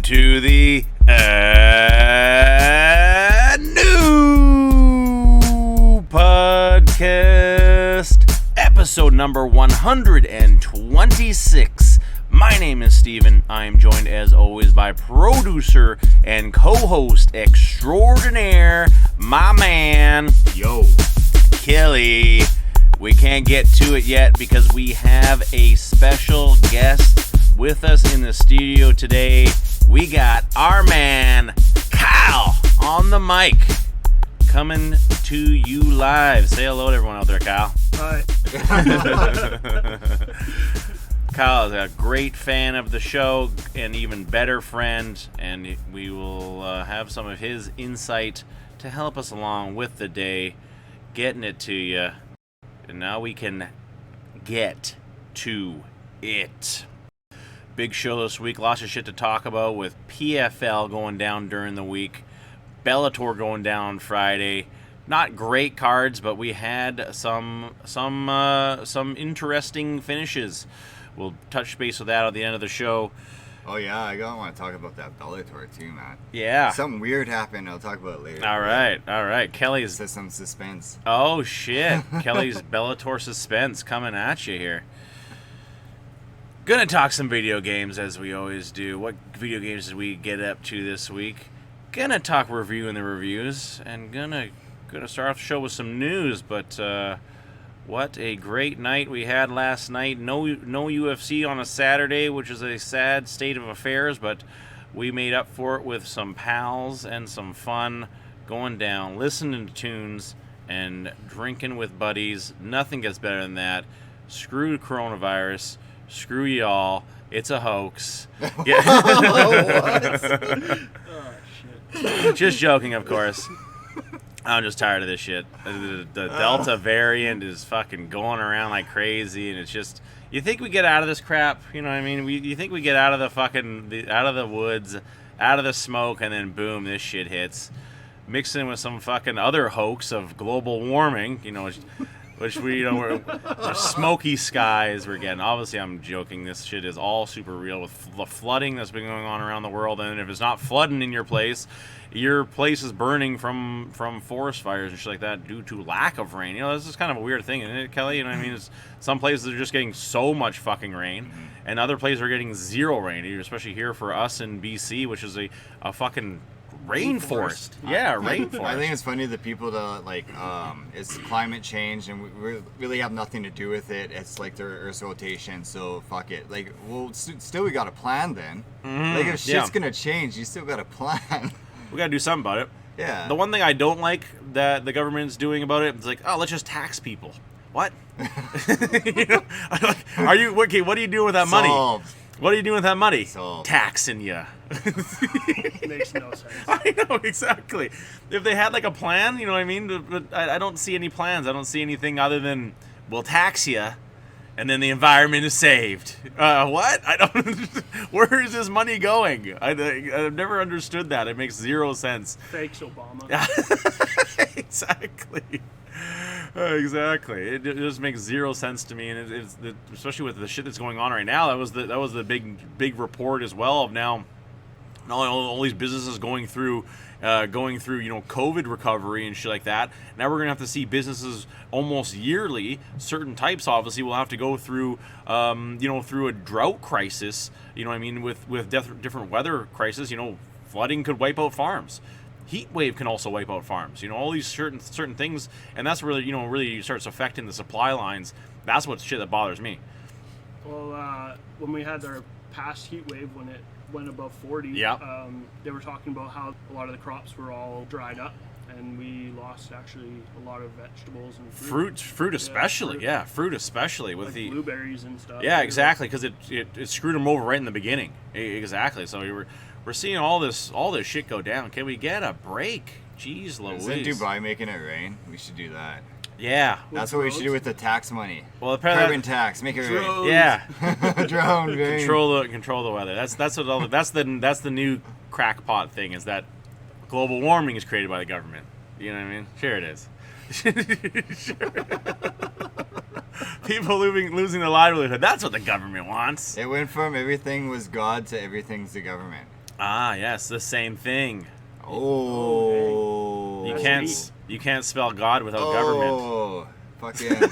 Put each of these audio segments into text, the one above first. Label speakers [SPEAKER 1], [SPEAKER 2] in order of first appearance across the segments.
[SPEAKER 1] to the new podcast, episode number 126. My name is Steven. I am joined as always by producer and co-host extraordinaire, my man, Kelly. We can't get to it yet because we have a special guest with us in the studio today. We got our man, Kyle, on the mic, coming to you live. Say hello to everyone out there, Kyle.
[SPEAKER 2] Hi.
[SPEAKER 1] Kyle is a great fan of the show, an even better friend, and we will have some of his insight to help us along with the day, getting it to you. And now we can get to it. Big show this week, lots of shit to talk about with PFL going down during the week, Bellator going down Friday. Not great cards, but we had some interesting finishes. We'll touch base with that at the end of the show.
[SPEAKER 3] Oh yeah, I want to talk about that Bellator too, man.
[SPEAKER 1] Yeah.
[SPEAKER 3] Something weird happened. I'll talk about it later.
[SPEAKER 1] All right. Kelly's...
[SPEAKER 3] Some suspense.
[SPEAKER 1] Oh, shit. Kelly's Bellator suspense coming at you here. Gonna talk some video games as we always do. What video games did we get up to this week? Gonna talk reviewing the reviews, and gonna start off the show with some news, but what a great night we had last night. No UFC on a Saturday, which is a sad state of affairs, but we made up for it with some pals and some fun going down, listening to tunes, and drinking with buddies. Nothing gets better than that. Screw coronavirus. Screw y'all. It's a hoax. Yeah.
[SPEAKER 2] Oh, shit.
[SPEAKER 1] Just joking, of course. I'm just tired of this shit. The Delta variant is fucking going around like crazy, and it's just, you think we get out of this crap, you know what I mean? You think we get out of out of the woods, out of the smoke, and then boom, this shit hits. Mixed in with some fucking other hoax of global warming, you know, which we, you know, we're smoky skies we're getting. Obviously, I'm joking. This shit is all super real with the flooding that's been going on around the world. And if it's not flooding in your place is burning from forest fires and shit like that due to lack of rain. You know, this is kind of a weird thing, isn't it, Kelly? You know what I mean? Some places are just getting so much fucking rain, and other places are getting zero rain, especially here for us in BC, which is a fucking rainforest. Yeah, rainforest.
[SPEAKER 3] I think it's funny that people that it's climate change and we really have nothing to do with it. It's like the Earth's rotation, so fuck it. Like, well, still we got a plan then. Like, if shit's gonna change, you still got a plan.
[SPEAKER 1] We gotta do something about it.
[SPEAKER 3] Yeah.
[SPEAKER 1] The one thing I don't like that the government's doing about it is like, oh, let's just tax people. What? You know, are you okay? What are you doing with that money? What are you doing with that money? Taxing you.
[SPEAKER 2] Makes no sense.
[SPEAKER 1] I know, exactly. If they had like a plan, you know what I mean? But I don't see any plans. I don't see anything other than we'll tax you, and then the environment is saved. What? I don't. Where is this money going? I've never understood that. It makes zero sense.
[SPEAKER 2] Fakes Obama.
[SPEAKER 1] Exactly. Exactly. It just makes zero sense to me, and it's especially with the shit that's going on right now. That was the big report as well of now all these businesses going through you know, COVID recovery and shit like that. Now we're gonna have to see businesses almost yearly. Certain types obviously will have to go through you know, through a drought crisis. You know what I mean, with different weather crisis. You know, flooding could wipe out farms. Heat wave can also wipe out farms. You know, all these certain things, and that's really, you know, really starts affecting the supply lines. That's what shit that bothers me.
[SPEAKER 2] Well, when we had our past heat wave, when it went above 40, they were talking about how a lot of the crops were all dried up, and we lost actually a lot of vegetables and fruit
[SPEAKER 1] especially. Yeah, fruit especially with
[SPEAKER 2] like
[SPEAKER 1] the
[SPEAKER 2] blueberries and stuff.
[SPEAKER 1] Yeah, exactly, because it screwed them over right in the beginning. Exactly. So we're seeing all this shit go down. Can we get a break? Jeez Louise.
[SPEAKER 3] Isn't Dubai making it rain? We should do that.
[SPEAKER 1] Yeah.
[SPEAKER 3] That's what we should do with the tax money.
[SPEAKER 1] Well,
[SPEAKER 3] carbon tax, make it rain.
[SPEAKER 1] Yeah.
[SPEAKER 3] Drone rain.
[SPEAKER 1] Control the weather. That's the new crackpot thing, is that global warming is created by the government. You know what I mean? Sure it is. People losing their livelihood. That's what the government wants.
[SPEAKER 3] It went from everything was God to everything's the government.
[SPEAKER 1] Ah, yes, the same thing.
[SPEAKER 3] Oh.
[SPEAKER 1] You can't spell God without government.
[SPEAKER 3] Oh, fuck yeah.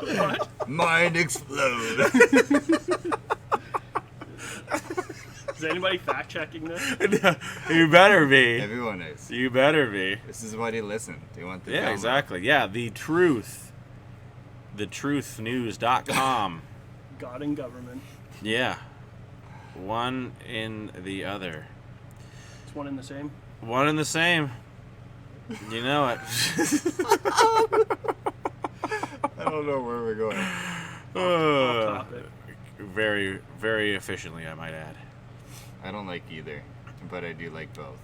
[SPEAKER 2] What?
[SPEAKER 3] Mind explode.
[SPEAKER 2] Is anybody fact checking this?
[SPEAKER 1] You better be.
[SPEAKER 3] Everyone is.
[SPEAKER 1] You better be.
[SPEAKER 3] This is why they listen. They want the
[SPEAKER 1] Yeah,
[SPEAKER 3] download.
[SPEAKER 1] exactly. Yeah, the truth. TheTruthNews.com.
[SPEAKER 2] God and government.
[SPEAKER 1] Yeah. One in the other.
[SPEAKER 2] It's one and the same.
[SPEAKER 1] One and the same. You know it.
[SPEAKER 3] I don't know where we're going.
[SPEAKER 2] Off topic.
[SPEAKER 1] Very, very efficiently, I might add.
[SPEAKER 3] I don't like either, but I do like both.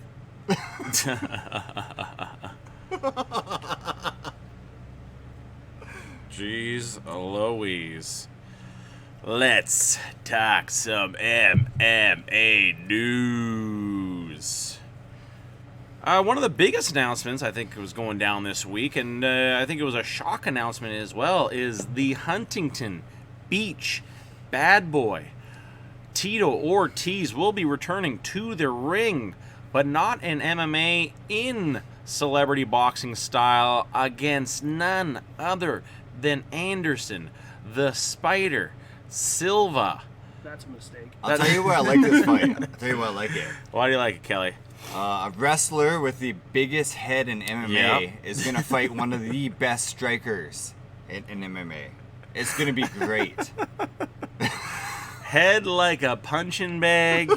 [SPEAKER 1] Jeez Louise. Let's talk some MMA news. One of the biggest announcements I think was going down this week, and I think it was a shock announcement as well, is the Huntington Beach bad boy Tito Ortiz will be returning to the ring, but not in MMA, in celebrity boxing style, against none other than Anderson the Spider Silva.
[SPEAKER 2] That's a mistake.
[SPEAKER 3] I'll tell you why I like this fight. I'll tell you why I like it.
[SPEAKER 1] Why do you like it, Kelly?
[SPEAKER 3] A wrestler with the biggest head in MMA
[SPEAKER 1] Yep.
[SPEAKER 3] is going to fight one of the best strikers in MMA. It's going to be great.
[SPEAKER 1] Head like a punching bag.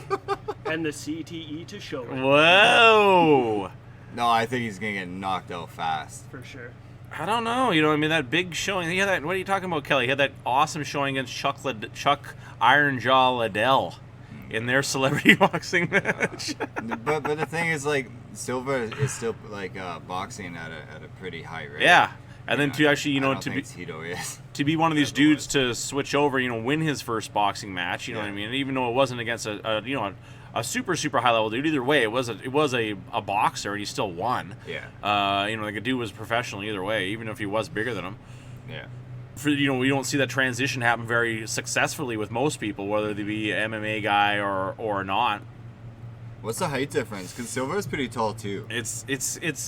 [SPEAKER 2] And the CTE to show it.
[SPEAKER 1] Whoa.
[SPEAKER 3] No, I think he's going to get knocked out fast.
[SPEAKER 2] For sure.
[SPEAKER 1] I don't know. You know, I mean, that big showing. He had that, what are you talking about, Kelly? He had that awesome showing against Chuck Ironjaw Liddell in their celebrity boxing match.
[SPEAKER 3] But the thing is, like, Silva is still, like, boxing at a pretty high rate.
[SPEAKER 1] Yeah. And then to actually,
[SPEAKER 3] I don't think Tito is.
[SPEAKER 1] to be one of these dudes to switch over, you know, win his first boxing match, you know what I mean? And even though it wasn't against a super high level dude, either way, it was a boxer and he still won.
[SPEAKER 3] Yeah.
[SPEAKER 1] You know, like a dude was professional either way, even if he was bigger than him.
[SPEAKER 3] Yeah.
[SPEAKER 1] We don't see that transition happen very successfully with most people, whether they be an MMA guy or not.
[SPEAKER 3] What's the height difference? Because Silva's pretty tall, too.
[SPEAKER 1] It's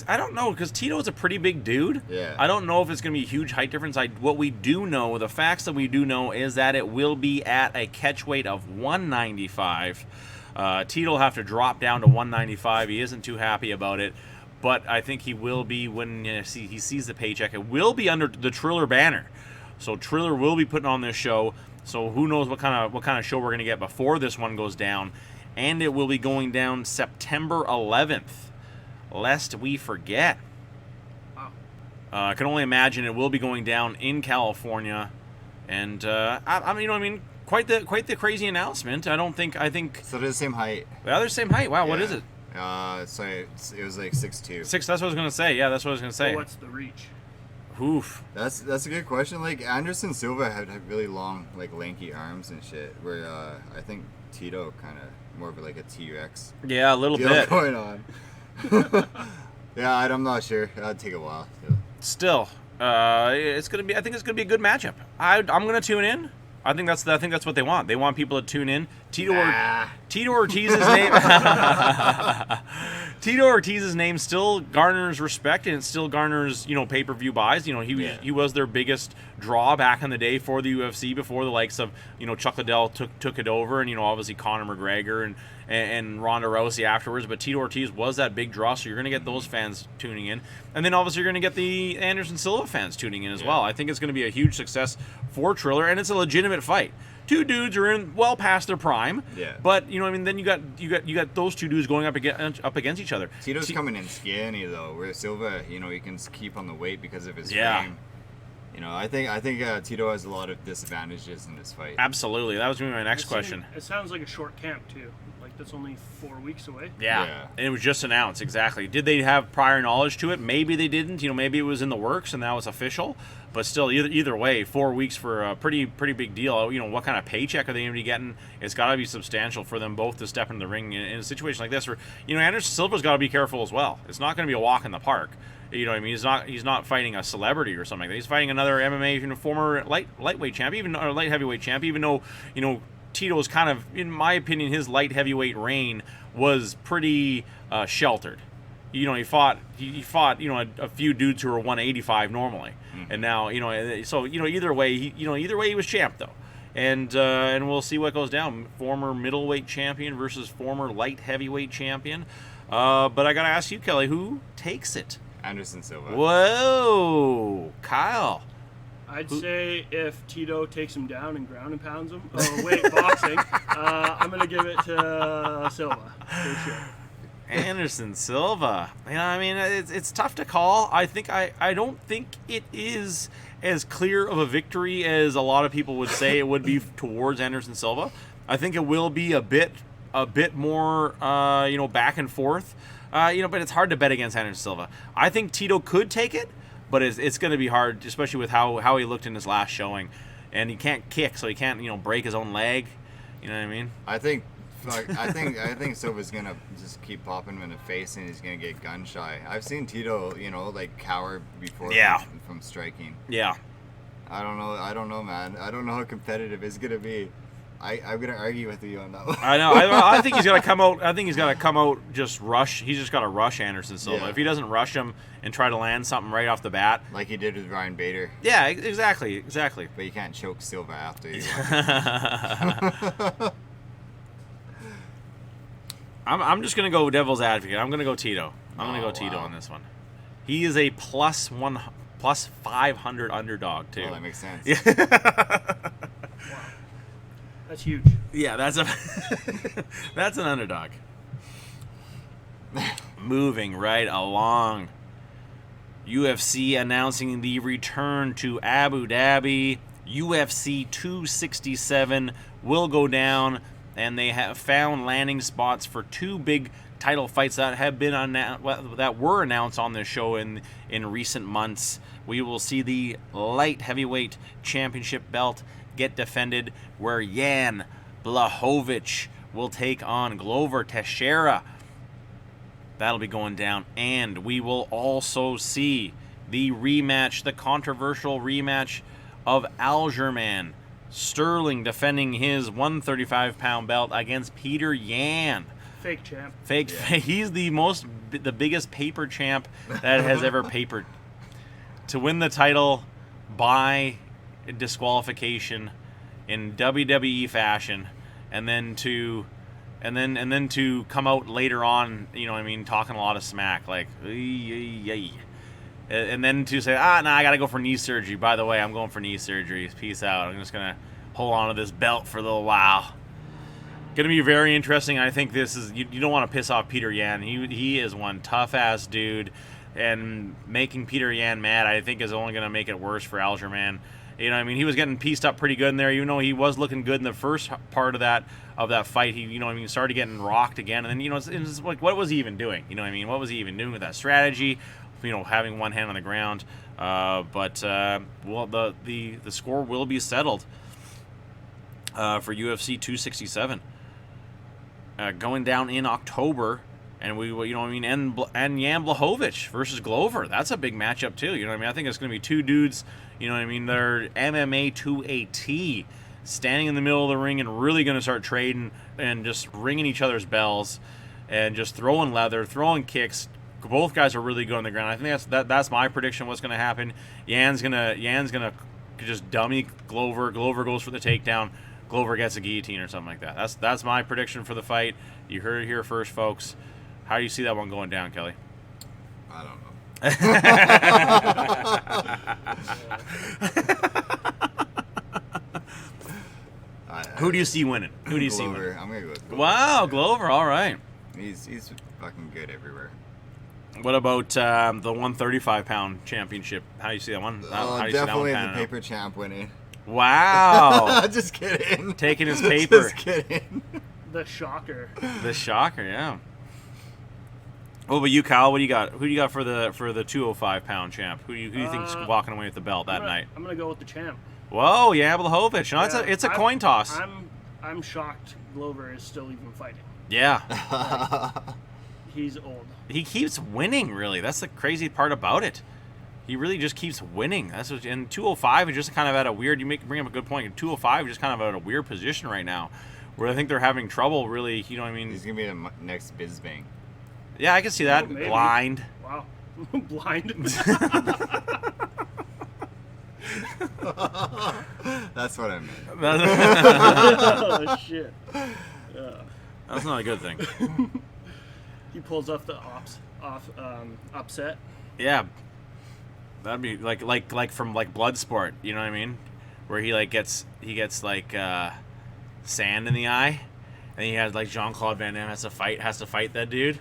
[SPEAKER 1] I don't know, because Tito is a pretty big dude.
[SPEAKER 3] Yeah.
[SPEAKER 1] I don't know if it's going to be a huge height difference. What we do know, the facts that we do know, is that it will be at a catch weight of 195. Tito will have to drop down to 195. He isn't too happy about it, but I think he will be when he sees the paycheck. It will be under the Triller banner, so Triller will be putting on this show. So who knows what kind of show we're going to get before this one goes down. And it will be going down September 11th, lest we forget.
[SPEAKER 2] Wow.
[SPEAKER 1] I can only imagine it will be going down in California, and I mean, you know, I mean, quite the crazy announcement. I think.
[SPEAKER 3] So they're the same height.
[SPEAKER 1] They're the same height. Wow,
[SPEAKER 3] Yeah.
[SPEAKER 1] what is it?
[SPEAKER 3] So it was like 6'2".
[SPEAKER 1] 6. That's what I was gonna say. Yeah, that's what I was gonna say.
[SPEAKER 2] So what's the reach?
[SPEAKER 1] Oof.
[SPEAKER 3] That's a good question. Like, Anderson Silva had really long, like, lanky arms and shit, where I think Tito kind of more of like a T-Rex
[SPEAKER 1] Yeah, a little
[SPEAKER 3] deal
[SPEAKER 1] bit.
[SPEAKER 3] going on. Yeah, I'm not sure. That'd take a while.
[SPEAKER 1] Still, it's gonna be. I think it's gonna be a good matchup. I'm gonna tune in. I think that's what they want. They want people to tune in. Tito Ortiz's name. Tito Ortiz's name still garners respect, and it still garners, you know, pay-per-view buys. You know, he was their biggest draw back in the day for the UFC before the likes of, you know, Chuck Liddell took it over, and, you know, obviously Conor McGregor and Ronda Rousey afterwards. But Tito Ortiz was that big draw, so you're going to get those fans tuning in, and then obviously you're going to get the Anderson Silva fans tuning in as well. I think it's going to be a huge success for Triller, and it's a legitimate fight. Two dudes are in well past their prime.
[SPEAKER 3] Yeah.
[SPEAKER 1] But, you know, I mean, then you got those two dudes going up against each other.
[SPEAKER 3] Tito's coming in skinny though, where Silva, you know, he can keep on the weight because of his
[SPEAKER 1] Yeah.
[SPEAKER 3] frame. You know, I think Tito has a lot of disadvantages in this fight.
[SPEAKER 1] Absolutely. That was going to be my next question.
[SPEAKER 2] It sounds like a short camp too. Like fight that's only 4 weeks away.
[SPEAKER 1] Yeah. And it was just announced, exactly. Did they have prior knowledge to it? Maybe they didn't. Maybe it was in the works and that was official. But still, either way, 4 weeks for a pretty big deal. What kind of paycheck are they going to be getting? It's got to be substantial for them both to step into the ring in a situation like this. Where Anderson Silva's got to be careful as well. It's not going to be a walk in the park. He's not fighting a celebrity or something like that. He's fighting another MMA former lightweight champ, or light heavyweight champ. Even though Tito's kind of, in my opinion, his light heavyweight reign was pretty sheltered. He fought a few dudes who were 185 normally, and now either way he was champ though, and we'll see what goes down. Former middleweight champion versus former light heavyweight champion, but I gotta ask you, Kelly, who takes it?
[SPEAKER 3] Anderson Silva.
[SPEAKER 1] Whoa, Kyle.
[SPEAKER 2] I'd say if Tito takes him down and ground and pounds him. Oh wait, boxing. I'm gonna give it to Silva for sure.
[SPEAKER 1] Anderson Silva. It's tough to call. I don't think it is as clear of a victory as a lot of people would say it would be towards Anderson Silva. I think it will be a bit more back and forth. But it's hard to bet against Anderson Silva. I think Tito could take it, but it's going to be hard, especially with how he looked in his last showing, and he can't kick, so he can't break his own leg. You know what I mean?
[SPEAKER 3] I think Silva's gonna just keep popping him in the face, and he's gonna get gun shy. I've seen Tito, cower before from striking.
[SPEAKER 1] Yeah.
[SPEAKER 3] I don't know, man. I don't know how competitive it's gonna be. I'm gonna argue with you on that one.
[SPEAKER 1] I know. I think he's got to come out. I think he's got to come out, just rush. He's just got to rush Anderson Silva.
[SPEAKER 3] Yeah.
[SPEAKER 1] If he doesn't rush him and try to land something right off the bat,
[SPEAKER 3] like he did with Ryan Bader.
[SPEAKER 1] Yeah, exactly.
[SPEAKER 3] But you can't choke Silva after you.
[SPEAKER 1] I'm just gonna go devil's advocate. I'm gonna go Tito. Tito on this one. He is a plus 500 underdog too.
[SPEAKER 3] Oh, that makes sense.
[SPEAKER 2] Wow. That's huge.
[SPEAKER 1] Yeah, that's an underdog. Moving right along. UFC announcing the return to Abu Dhabi. UFC 267 will go down, and they have found landing spots for two big title fights that have been that were announced on this show in recent months. We will see the light heavyweight championship belt get defended, where Jan Blachowicz will take on Glover Teixeira. That'll be going down, and we will also see the controversial rematch of Aljamain Sterling defending his 135-pound belt against Peter Yan.
[SPEAKER 2] Fake champ.
[SPEAKER 1] He's the biggest paper champ that has ever papered. To win the title by disqualification in WWE fashion, and then to come out later on, talking a lot of smack, like, and then to say, I gotta go for knee surgery. By the way, I'm going for knee surgery. Peace out. I'm just gonna hold on to this belt for a little while. Gonna be very interesting. I think this is you don't want to piss off Peter Yan. He is one tough ass dude, and making Peter Yan mad, I think, is only gonna make it worse for Aljamain. He was getting pieced up pretty good in there. Even though he was looking good in the first part of that fight, he started getting rocked again. And then it's like, what was he even doing? What was he even doing with that strategy? Having one hand on the ground. But the score will be settled for UFC 267 going down in October. And and Jan Blachowicz versus Glover. That's a big matchup too. I think it's going to be two dudes. They're MMA to a T, standing in the middle of the ring and really going to start trading and just ringing each other's bells, and just throwing leather, throwing kicks. Both guys are really going to the ground. I think that's my prediction. What's going to happen? Jan's gonna just dummy Glover. Glover goes for the takedown. Glover gets a guillotine or something like that. That's my prediction for the fight. You heard it here first, folks. How do you see that one going down, Kelly?
[SPEAKER 3] I don't know.
[SPEAKER 1] Who do you see winning?
[SPEAKER 3] I'm gonna go with Glover.
[SPEAKER 1] Wow, Glover. All right.
[SPEAKER 3] He's fucking good everywhere.
[SPEAKER 1] What about the 135-pound championship? How do you see that one? How do you
[SPEAKER 3] definitely
[SPEAKER 1] see that one
[SPEAKER 3] the paper champ winning.
[SPEAKER 1] Wow.
[SPEAKER 3] Just kidding.
[SPEAKER 1] Taking his paper.
[SPEAKER 3] Just kidding.
[SPEAKER 2] The shocker.
[SPEAKER 1] The shocker, yeah. What about you, Kyle? What do you got? Who do you got for the 205-pound champ? Who do you think's walking away with the belt that night?
[SPEAKER 2] I'm gonna go with the champ.
[SPEAKER 1] Whoa, yeah, Blachowicz. No, it's a coin toss.
[SPEAKER 2] I'm shocked Glover is still even fighting.
[SPEAKER 1] Yeah.
[SPEAKER 2] He's old.
[SPEAKER 1] He keeps winning, really. That's the crazy part about it. He really just keeps winning. That's what, and 205 is just kind of at a weird. Bring up a good point. 205 is just kind of at a weird position right now, where I think they're having trouble. Really, you know what I mean?
[SPEAKER 3] He's gonna be the next Bisbang.
[SPEAKER 1] Yeah, I can see that.
[SPEAKER 2] Maybe.
[SPEAKER 1] Blind.
[SPEAKER 2] Wow. Blind.
[SPEAKER 3] That's what I meant.
[SPEAKER 2] Oh shit. Yeah.
[SPEAKER 1] That's not a good thing.
[SPEAKER 2] He pulls off the upset.
[SPEAKER 1] Yeah. That'd be like from Bloodsport, you know what I mean? Where he gets sand in the eye, and he has Jean-Claude Van Damme has to fight that dude.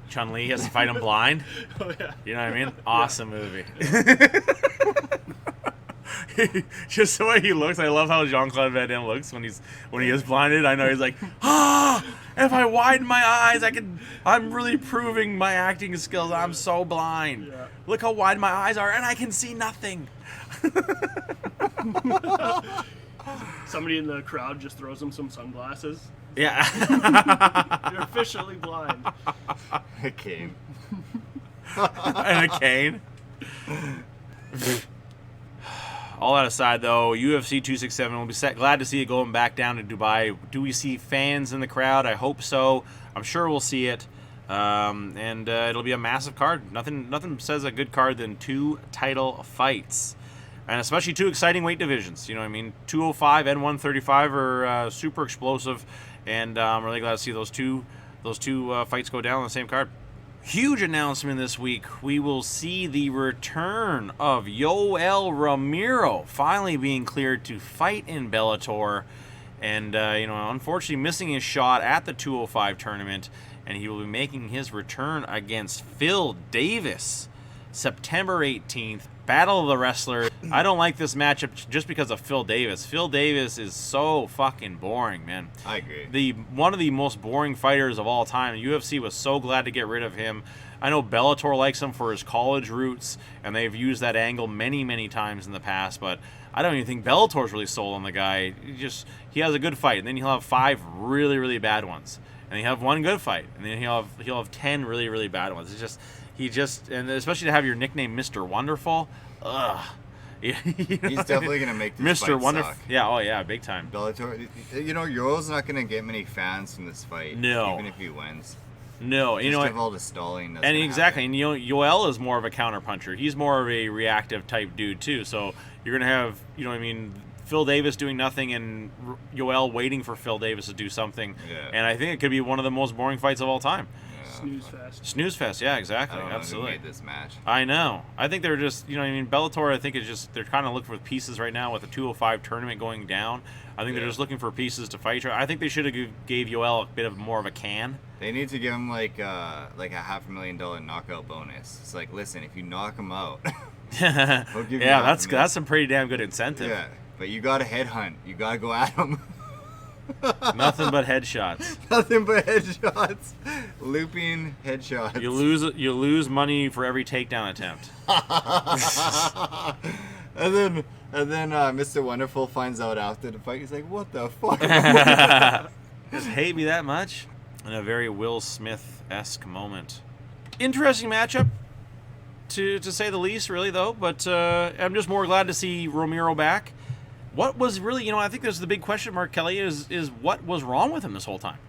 [SPEAKER 1] Chun-Li has to fight him blind.
[SPEAKER 2] Oh yeah.
[SPEAKER 1] You know what I mean? Awesome movie. Just the way he looks, I love how Jean-Claude Van Damme looks when he is blinded. I know he's like, if I widen my eyes, I'm really proving my acting skills. I'm so blind.
[SPEAKER 2] Yeah.
[SPEAKER 1] Look how wide my eyes are, and I can see nothing.
[SPEAKER 2] Somebody in the crowd just throws him some sunglasses.
[SPEAKER 1] Yeah.
[SPEAKER 2] You're officially blind.
[SPEAKER 3] A cane.
[SPEAKER 1] And a cane. All that aside, though, UFC 267, we'll be glad to see it going back down to Dubai. Do we see fans in the crowd? I hope so. I'm sure we'll see it. And it'll be a massive card. Nothing says a good card than 2 title fights. And especially 2 exciting weight divisions. You know what I mean? 205 and 135 are super explosive. And I'm really glad to see those two fights go down on the same card. Huge announcement this week. We will see the return of Yoel Romero finally being cleared to fight in Bellator. And, unfortunately missing his shot at the 205 tournament. And he will be making his return against Phil Davis September 18th. Battle of the Wrestlers. I don't like this matchup just because of Phil Davis. Phil Davis is so fucking boring, man.
[SPEAKER 3] I agree.
[SPEAKER 1] One of the most boring fighters of all time. UFC was so glad to get rid of him. I know Bellator likes him for his college roots, and they've used that angle many, many times in the past, but I don't even think Bellator's really sold on the guy. He has a good fight, and then he'll have 5 really, really bad ones. And he'll have 1 good fight, and then he'll have 10 really, really bad ones. And especially to have your nickname Mr. Wonderful, ugh.
[SPEAKER 3] He's definitely gonna make this
[SPEAKER 1] Mr.
[SPEAKER 3] fight
[SPEAKER 1] Wonderful.
[SPEAKER 3] suck.
[SPEAKER 1] Yeah, oh yeah, big time.
[SPEAKER 3] Bellator, Yoel's not gonna get many fans from this fight.
[SPEAKER 1] No.
[SPEAKER 3] Even if he wins.
[SPEAKER 1] No,
[SPEAKER 3] Just all the stalling.
[SPEAKER 1] And exactly, and Yoel is more of a counterpuncher. He's more of a reactive type dude too. So you're gonna have, Phil Davis doing nothing and Yoel waiting for Phil Davis to do something.
[SPEAKER 3] Yeah.
[SPEAKER 1] And I think it could be one of the most boring fights of all time.
[SPEAKER 2] Snooze fest.
[SPEAKER 1] Yeah, exactly.
[SPEAKER 3] I don't know
[SPEAKER 1] Absolutely.
[SPEAKER 3] who made this match.
[SPEAKER 1] I know. I think they're just, Bellator, I think is just, they're kind of looking for pieces right now with the 205 tournament going down. I think they're just looking for pieces to fight. I think they should have gave Yoel a bit of more of a can.
[SPEAKER 3] They need to give him like a $500,000 knockout bonus. It's like, listen, if you knock him out, we'll give you
[SPEAKER 1] that's some pretty damn good incentive.
[SPEAKER 3] Yeah, but you got to headhunt. You got to go at him.
[SPEAKER 1] Nothing but headshots.
[SPEAKER 3] Nothing but headshots. Looping headshots.
[SPEAKER 1] You lose money for every takedown attempt.
[SPEAKER 3] and then Mr. Wonderful finds out after the fight. He's like, "What the fuck?"
[SPEAKER 1] Just hate me that much? In a very Will Smith-esque moment. Interesting matchup, to say the least, really though. But I'm just more glad to see Romero back. What was really, I think there's the big question mark, Kelly, is what was wrong with him this whole time?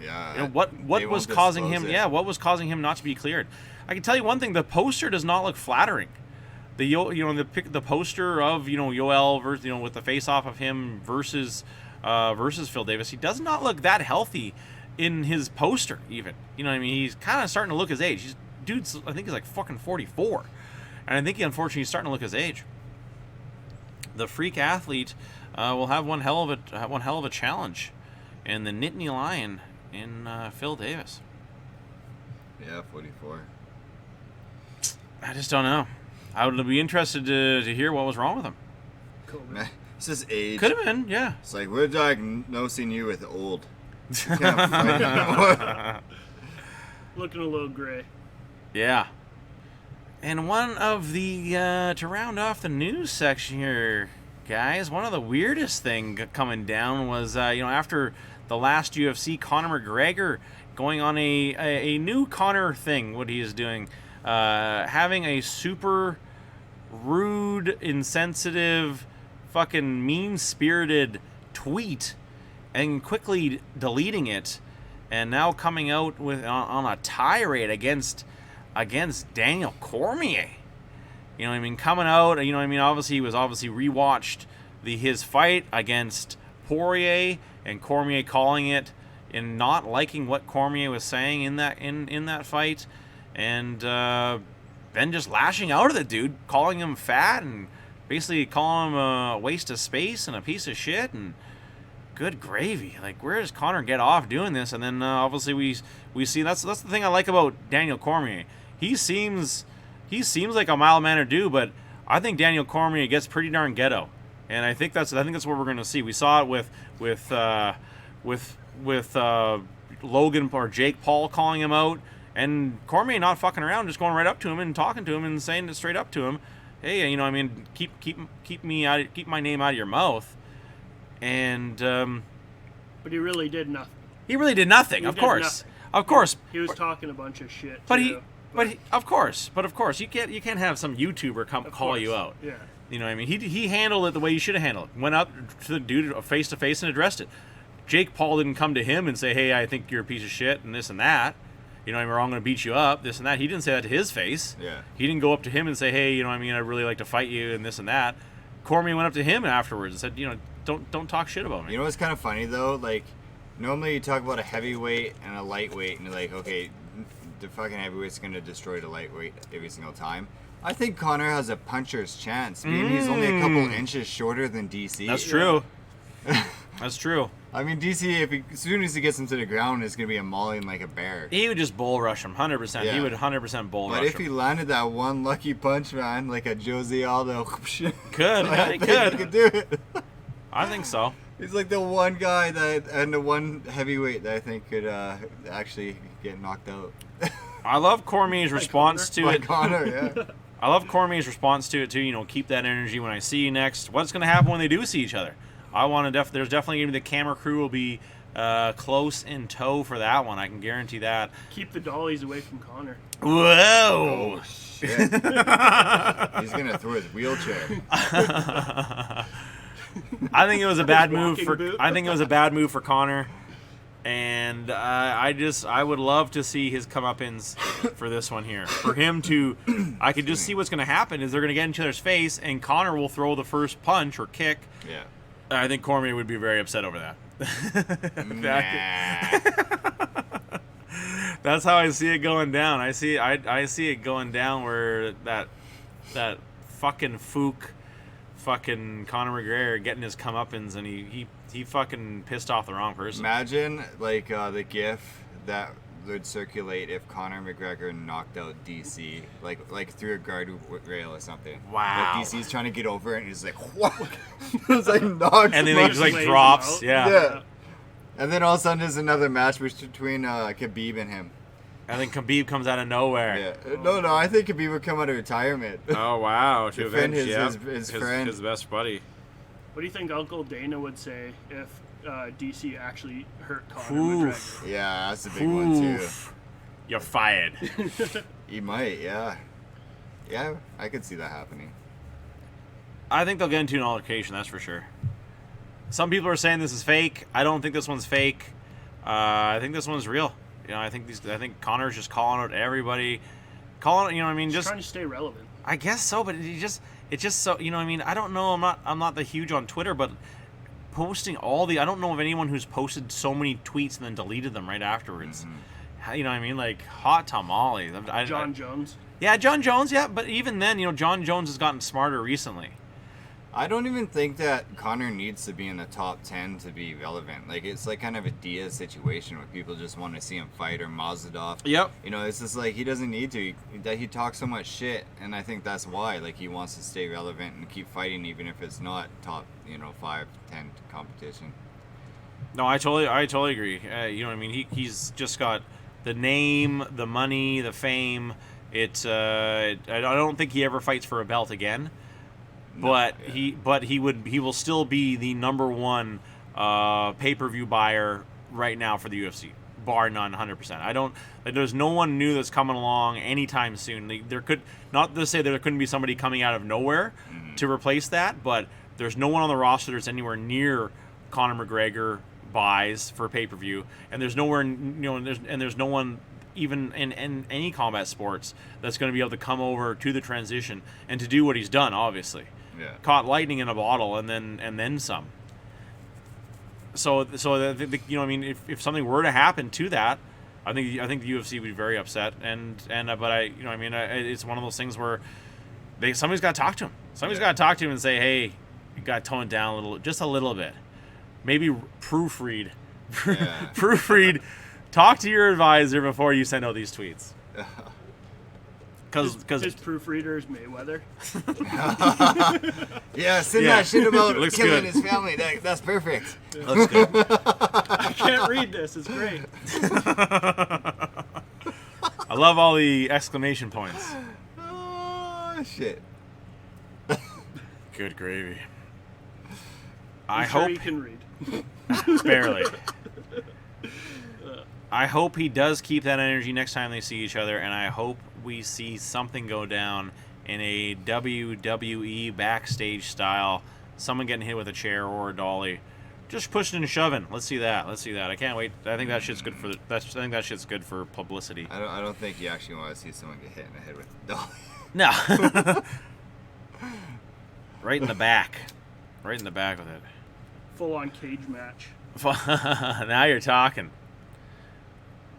[SPEAKER 3] Yeah.
[SPEAKER 1] What was causing him? Yeah, what was causing him not to be cleared? I can tell you one thing: the poster does not look flattering. The poster of Yoel versus with the face off of him versus Phil Davis, he does not look that healthy in his poster. Even he's kind of starting to look his age. I think he's like fucking 44, and I think unfortunately he's starting to look his age. The freak athlete will have one hell of a challenge, and the Nittany Lion in Phil Davis.
[SPEAKER 3] Yeah, 44.
[SPEAKER 1] I just don't know. I would be interested to hear what was wrong with him.
[SPEAKER 2] COVID.
[SPEAKER 3] It's just age.
[SPEAKER 1] Could have been, yeah.
[SPEAKER 3] It's like, we're diagnosing you with old. Can't fight anymore.
[SPEAKER 2] Looking a little gray.
[SPEAKER 1] Yeah. And one of the, to round off the news section here, guys, one of the weirdest thing coming down was, after the last UFC, Conor McGregor going on a new Conor thing, what he is doing, having a super rude, insensitive, fucking mean-spirited tweet and quickly deleting it, and now coming out with on a tirade against Daniel Cormier. You know what I mean? Coming out, you know what I mean? Obviously, he was rewatched his fight against Poirier, and Cormier calling it and not liking what Cormier was saying in that fight, and then just lashing out at the dude, calling him fat and basically calling him a waste of space and a piece of shit. And good gravy, like, where does Conor get off doing this? And then obviously we see that's the thing I like about Daniel Cormier. He seems like a mild-mannered dude, but I think Daniel Cormier gets pretty darn ghetto, and I think that's what we're going to see. We saw it with Logan or Jake Paul calling him out, and Cormier not fucking around, just going right up to him and talking to him and saying it straight up to him. Hey, keep my name out of your mouth. And
[SPEAKER 2] but he really did nothing.
[SPEAKER 1] He really did nothing. Of course.
[SPEAKER 2] He was talking a bunch of shit.
[SPEAKER 1] Of course, you can't have some YouTuber call you out.
[SPEAKER 2] Yeah.
[SPEAKER 1] You know what I mean? He handled it the way you should have handled it. Went up to the dude face to face and addressed it. Jake Paul didn't come to him and say, "Hey, I think you're a piece of shit," and this and that. You know what I mean? Or I'm going to beat you up, this and that. He didn't say that to his face.
[SPEAKER 3] Yeah.
[SPEAKER 1] He didn't go up to him and say, "Hey, you know what I mean? I'd really like to fight you," and this and that. Cormier went up to him afterwards and said, "You know, don't talk shit about me."
[SPEAKER 3] You know what's kind of funny though? Like, normally you talk about a heavyweight and a lightweight, and you're like, okay, the fucking heavyweight's gonna destroy the lightweight every single time. I think Conor has a puncher's chance, being he's only a couple inches shorter than DC.
[SPEAKER 1] That's true. That's true.
[SPEAKER 3] I mean, DC, as soon as he gets him to the ground, is gonna be a mauling like a bear.
[SPEAKER 1] He would just bull rush him, 100%.
[SPEAKER 3] Yeah.
[SPEAKER 1] He would 100% bull rush him.
[SPEAKER 3] But if he landed that one lucky punch, man, like a Jose Aldo,
[SPEAKER 1] Could.
[SPEAKER 3] he could do it.
[SPEAKER 1] I think so.
[SPEAKER 3] He's like the one guy and the one heavyweight that I think could actually get knocked out.
[SPEAKER 1] I love Cormier's response to it.
[SPEAKER 3] Conor, yeah.
[SPEAKER 1] I love Cormier's response to it too. You know, keep that energy when I see you next. What's going to happen when they do see each other? I want to. There's definitely going to be the camera crew will be close in tow for that one. I can guarantee that.
[SPEAKER 2] Keep the dollies away from Conor.
[SPEAKER 1] Whoa!
[SPEAKER 3] Oh shit! He's gonna throw his wheelchair.
[SPEAKER 1] I think it was a bad move for.
[SPEAKER 2] boot.
[SPEAKER 1] I think it was a bad move for Conor, and I would love to see his comeuppance for this one here. For him to, I could just see what's going to happen is they're going to get in each other's face, and Conor will throw the first punch or kick.
[SPEAKER 3] Yeah.
[SPEAKER 1] I think Cormier would be very upset over that. That's how I see it going down. I see it going down where that fucking fucking Conor McGregor getting his comeuppance, and he fucking pissed off the wrong person.
[SPEAKER 3] Imagine like the GIF that would circulate if Conor McGregor knocked out DC like through a guardrail or something.
[SPEAKER 1] Wow.
[SPEAKER 3] Like DC's trying to get over it, and he's like, what? It's like knocks.
[SPEAKER 1] And then
[SPEAKER 3] him
[SPEAKER 1] he
[SPEAKER 3] out.
[SPEAKER 1] just like
[SPEAKER 2] Lays him
[SPEAKER 1] drops.
[SPEAKER 2] out.
[SPEAKER 1] Yeah.
[SPEAKER 3] And then all of a sudden there's another match between Khabib and him.
[SPEAKER 1] And then Khabib comes out of nowhere.
[SPEAKER 3] Yeah. No, I think Khabib would come out of retirement.
[SPEAKER 1] Oh wow! To
[SPEAKER 3] Defend
[SPEAKER 1] avenge
[SPEAKER 3] his friend.
[SPEAKER 1] his best buddy.
[SPEAKER 2] What do you think Uncle Dana would say if DC actually hurt Conor
[SPEAKER 1] Oof.
[SPEAKER 2] McGregor?
[SPEAKER 3] Yeah, that's a big one too.
[SPEAKER 1] Oof. You're fired.
[SPEAKER 3] He might, yeah. Yeah, I could see that happening.
[SPEAKER 1] I think they'll get into an altercation. That's for sure. Some people are saying this is fake. I don't think this one's fake. I think this one's real. You know, I think Conor's just calling out everybody, calling. You know what I mean?
[SPEAKER 2] Just trying to stay relevant.
[SPEAKER 1] I guess so, but it's just so. You know what I mean? I don't know. I'm not the huge on Twitter, but posting I don't know of anyone who's posted so many tweets and then deleted them right afterwards. Mm-hmm. You know what I mean? Like hot tamales.
[SPEAKER 2] John Jones.
[SPEAKER 1] Yeah, John Jones. Yeah, but even then, you know, John Jones has gotten smarter recently.
[SPEAKER 3] I don't even think that Conor needs to be in the top 10 to be relevant. Like, it's like kind of a Diaz situation where people just want to see him fight, or Mazadov.
[SPEAKER 1] Yep.
[SPEAKER 3] You know, it's just like he doesn't need to. He talks so much shit, and I think that's why. Like, he wants to stay relevant and keep fighting even if it's not top, 5, 10 competition.
[SPEAKER 1] No, I totally agree. You know what I mean? He's just got the name, the money, the fame. It's I don't think he ever fights for a belt again. But he will still be the number one pay-per-view buyer right now for the UFC, bar none, 100%. There's no one new that's coming along anytime soon. There could, not to say there couldn't be somebody coming out of nowhere to replace that, but there's no one on the roster that's anywhere near Conor McGregor buys for pay-per-view, and there's nowhere, there's no one even in any combat sports that's going to be able to come over to the transition and to do what he's done. Obviously, caught lightning in a bottle and then some. So if something were to happen to that, I think the UFC would be very upset, it's one of those things where somebody's got to talk to him. Somebody's got to talk to him and say, hey, you got to tone it down just a little bit. Maybe proofread. Talk to your advisor before you send out these tweets. Because
[SPEAKER 2] his proofreader is Mayweather.
[SPEAKER 3] Yeah, send that shit about
[SPEAKER 1] Looks
[SPEAKER 3] killing
[SPEAKER 1] good.
[SPEAKER 3] his family. That's perfect.
[SPEAKER 1] Looks good.
[SPEAKER 2] I can't read this. It's great.
[SPEAKER 1] I love all the exclamation points.
[SPEAKER 3] Oh shit.
[SPEAKER 1] Good gravy.
[SPEAKER 2] I'm
[SPEAKER 1] I
[SPEAKER 2] sure
[SPEAKER 1] hope
[SPEAKER 2] he can read.
[SPEAKER 1] barely. I hope he does keep that energy next time they see each other, and I hope we see something go down in a WWE backstage style. Someone getting hit with a chair or a dolly, just pushing and shoving. Let's see that. I can't wait. I think that shit's good for that shit's good for publicity.
[SPEAKER 3] I don't think you actually want to see someone get hit in the head with a dolly.
[SPEAKER 1] No. Right in the back. Right in the back with it.
[SPEAKER 2] Full on cage match.
[SPEAKER 1] Now you're talking.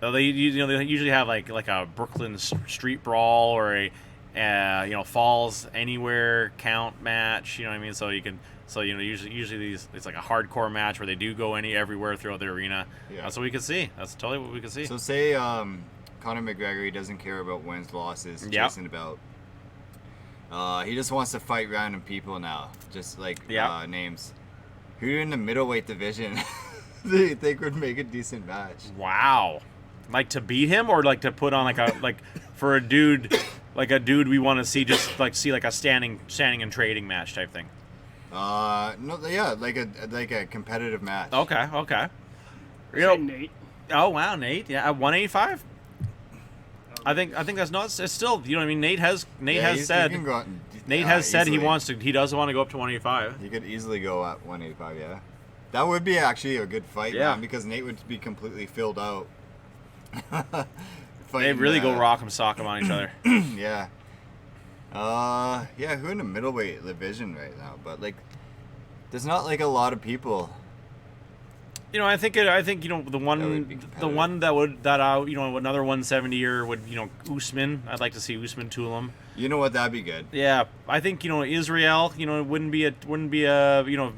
[SPEAKER 1] They usually have like a Brooklyn street brawl or a falls anywhere count match. You know what I mean? Usually these, it's like a hardcore match where they do go everywhere throughout the arena.
[SPEAKER 3] Yeah.
[SPEAKER 1] That's what we could see. That's totally what we could see.
[SPEAKER 3] So say Conor McGregor, he doesn't care about wins, losses, chasing the belt. He just wants to fight random people now, just like names. Who in the middleweight division do you think would make a decent match?
[SPEAKER 1] Wow. Like to beat him, or like to put on for a dude we want to see, just like a standing and trading match type thing.
[SPEAKER 3] No, yeah, like a competitive match.
[SPEAKER 1] Okay.
[SPEAKER 2] Say Nate.
[SPEAKER 1] Oh wow, Nate. Yeah, at 185. I think that's not. It's still, you know what I mean. Nate has said he does want to go up to 185.
[SPEAKER 3] He could easily go at 185. Yeah, that would be actually a good fight.
[SPEAKER 1] Yeah,
[SPEAKER 3] man, because Nate would be completely filled out.
[SPEAKER 1] They really go rock 'em, sock 'em on each other.
[SPEAKER 3] Yeah. Who in the middleweight division right now? But there's not a lot of people.
[SPEAKER 1] I think the one another 170er would, Usman. I'd like to see Usman tool him.
[SPEAKER 3] You know what? That'd be good.
[SPEAKER 1] Yeah, I think Israel. It wouldn't be a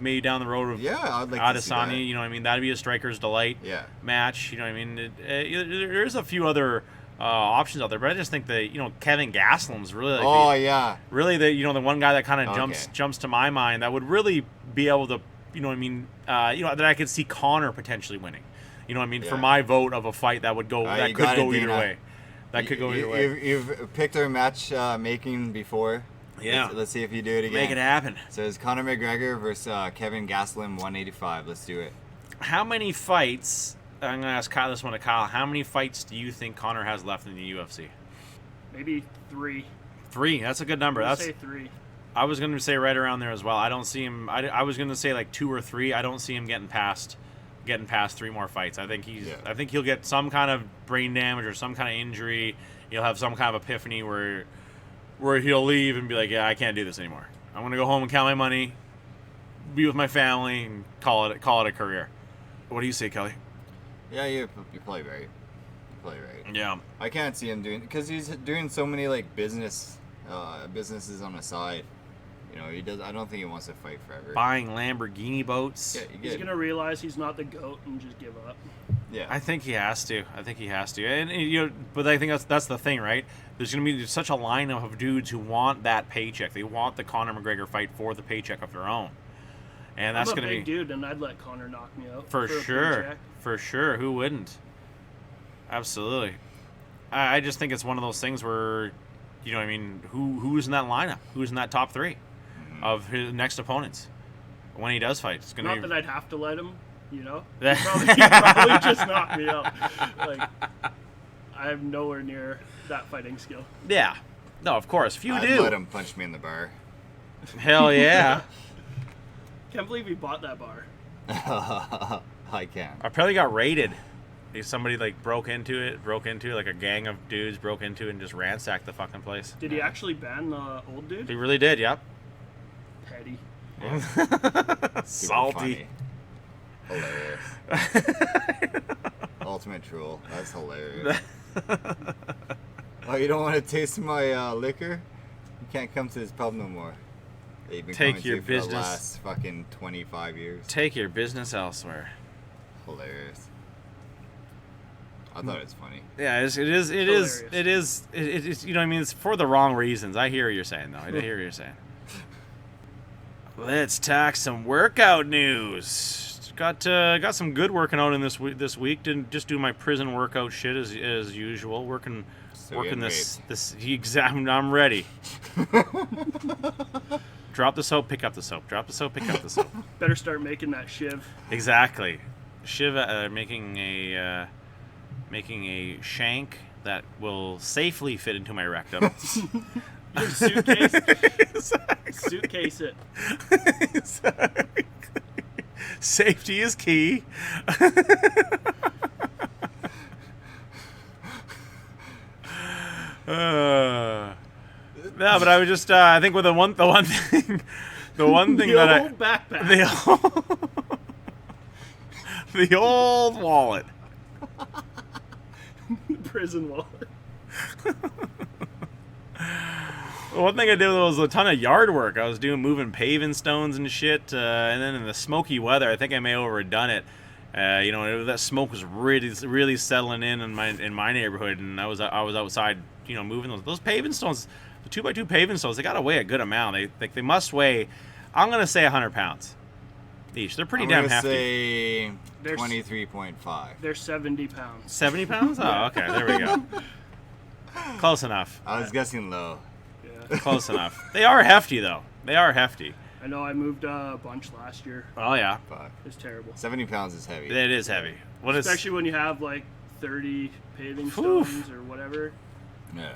[SPEAKER 1] maybe down the road of
[SPEAKER 3] I'd like
[SPEAKER 1] Adesanya.
[SPEAKER 3] to see that.
[SPEAKER 1] You know what I mean? That'd be a striker's delight. Match. You know what I mean? There's a few other options out there, but I just think that Kevin Gaslin's really really the one guy that kind of jumps to my mind that would really be able to. That I could see Conor potentially winning. You know what I mean? For my vote of a fight that would go, that could go either way. That could go either way.
[SPEAKER 3] You've picked our match making before.
[SPEAKER 1] Yeah.
[SPEAKER 3] Let's see if you do it again.
[SPEAKER 1] Make it happen.
[SPEAKER 3] So it's Conor McGregor versus Kevin Gaslin, 185. Let's do it.
[SPEAKER 1] How many fights? I'm gonna ask this one to Kyle. How many fights do you think Conor has left in the UFC?
[SPEAKER 2] Maybe 3.
[SPEAKER 1] 3. That's a good number.
[SPEAKER 2] I'll say 3.
[SPEAKER 1] I was going to say right around there as well. I don't see him. I was going to say 2 or 3. I don't see him getting past 3 more fights. I think he'll get some kind of brain damage or some kind of injury. He'll have some kind of epiphany where he'll leave and be like, yeah, I can't do this anymore. I'm going to go home and count my money, be with my family, and call it a career. What do you say, Kelly?
[SPEAKER 3] Yeah, you're probably right.
[SPEAKER 1] Yeah.
[SPEAKER 3] I can't see him because he's doing so many businesses on the side. He does. I don't think he wants to fight forever.
[SPEAKER 1] Buying Lamborghini boats.
[SPEAKER 3] Yeah,
[SPEAKER 2] he's gonna realize he's not the GOAT and just give up.
[SPEAKER 3] Yeah,
[SPEAKER 1] I think he has to. And but I think that's the thing, right? There's gonna be such a line of dudes who want that paycheck. They want the Conor McGregor fight for the paycheck of their own. And that's going to be...
[SPEAKER 2] I'm a big dude, and I'd let Conor knock me out.
[SPEAKER 1] For
[SPEAKER 2] a
[SPEAKER 1] sure.
[SPEAKER 2] paycheck.
[SPEAKER 1] For sure. Who wouldn't? Absolutely. I just think it's one of those things where, you know, I mean, who's in that lineup? Who's in that top 3 of his next opponents when he does fight? It's gonna
[SPEAKER 2] Not
[SPEAKER 1] be...
[SPEAKER 2] that I'd have to let him, you know. He'd probably just knock me out. Like, I'm nowhere near that fighting skill.
[SPEAKER 1] Yeah. No, of course. Few
[SPEAKER 3] I'd
[SPEAKER 1] do.
[SPEAKER 3] let him punch me in the bar.
[SPEAKER 1] Hell yeah.
[SPEAKER 2] Can't believe he bought that bar.
[SPEAKER 3] I can.
[SPEAKER 1] I probably got raided. Somebody like broke into like a gang of dudes broke into it and just ransacked the fucking place.
[SPEAKER 2] Did he actually ban the old dude?
[SPEAKER 1] He really did, yep.
[SPEAKER 2] Petty.
[SPEAKER 1] Salty.
[SPEAKER 3] Hilarious. Ultimate troll. That's hilarious. Oh, you don't want to taste my liquor? You can't come to this pub no more. That you've been
[SPEAKER 1] Take
[SPEAKER 3] coming
[SPEAKER 1] your
[SPEAKER 3] to for
[SPEAKER 1] business.
[SPEAKER 3] the last fucking 25 years.
[SPEAKER 1] Take your business elsewhere.
[SPEAKER 3] Hilarious. I thought it was funny.
[SPEAKER 1] Yeah, it is. You know what I mean? It's for the wrong reasons. I hear what you're saying, though. I hear what you're saying. Let's talk some workout news. Got some good working out in this week. Didn't just do my prison workout shit as usual. Working this. I'm ready. Drop the soap, pick up the soap. Drop the soap, pick up the soap.
[SPEAKER 2] Better start making that shiv.
[SPEAKER 1] Exactly. Shiv making a shank that will safely fit into my rectum.
[SPEAKER 2] Your suitcase.
[SPEAKER 1] Exactly.
[SPEAKER 2] Suitcase it.
[SPEAKER 1] Exactly. Safety is key. No, but I was just I think with the one thing that
[SPEAKER 2] old backpack.
[SPEAKER 1] The old wallet.
[SPEAKER 2] Prison wallet.
[SPEAKER 1] One thing I did was a ton of yard work. I was moving paving stones and shit, and then in the smoky weather, I think I may have overdone it. You know, that smoke was really settling in my neighborhood, and I was outside, you know, moving those paving stones, the 2x2 paving stones. They gotta weigh a good amount. They must weigh, I'm gonna say 100 pounds each. They're pretty damn hefty.
[SPEAKER 3] I'm gonna say 23.5.
[SPEAKER 2] They're 70 pounds.
[SPEAKER 1] 70 pounds? Oh, okay. There we go. Close enough.
[SPEAKER 3] I was guessing low.
[SPEAKER 2] Yeah.
[SPEAKER 1] Close enough. They are hefty, though. They are hefty.
[SPEAKER 2] I know I moved a bunch last year.
[SPEAKER 1] Oh, yeah.
[SPEAKER 3] Fuck.
[SPEAKER 2] It's terrible.
[SPEAKER 3] 70 pounds is heavy.
[SPEAKER 1] It is heavy.
[SPEAKER 2] Especially when you have like 30 paving stones or whatever.
[SPEAKER 3] Yeah.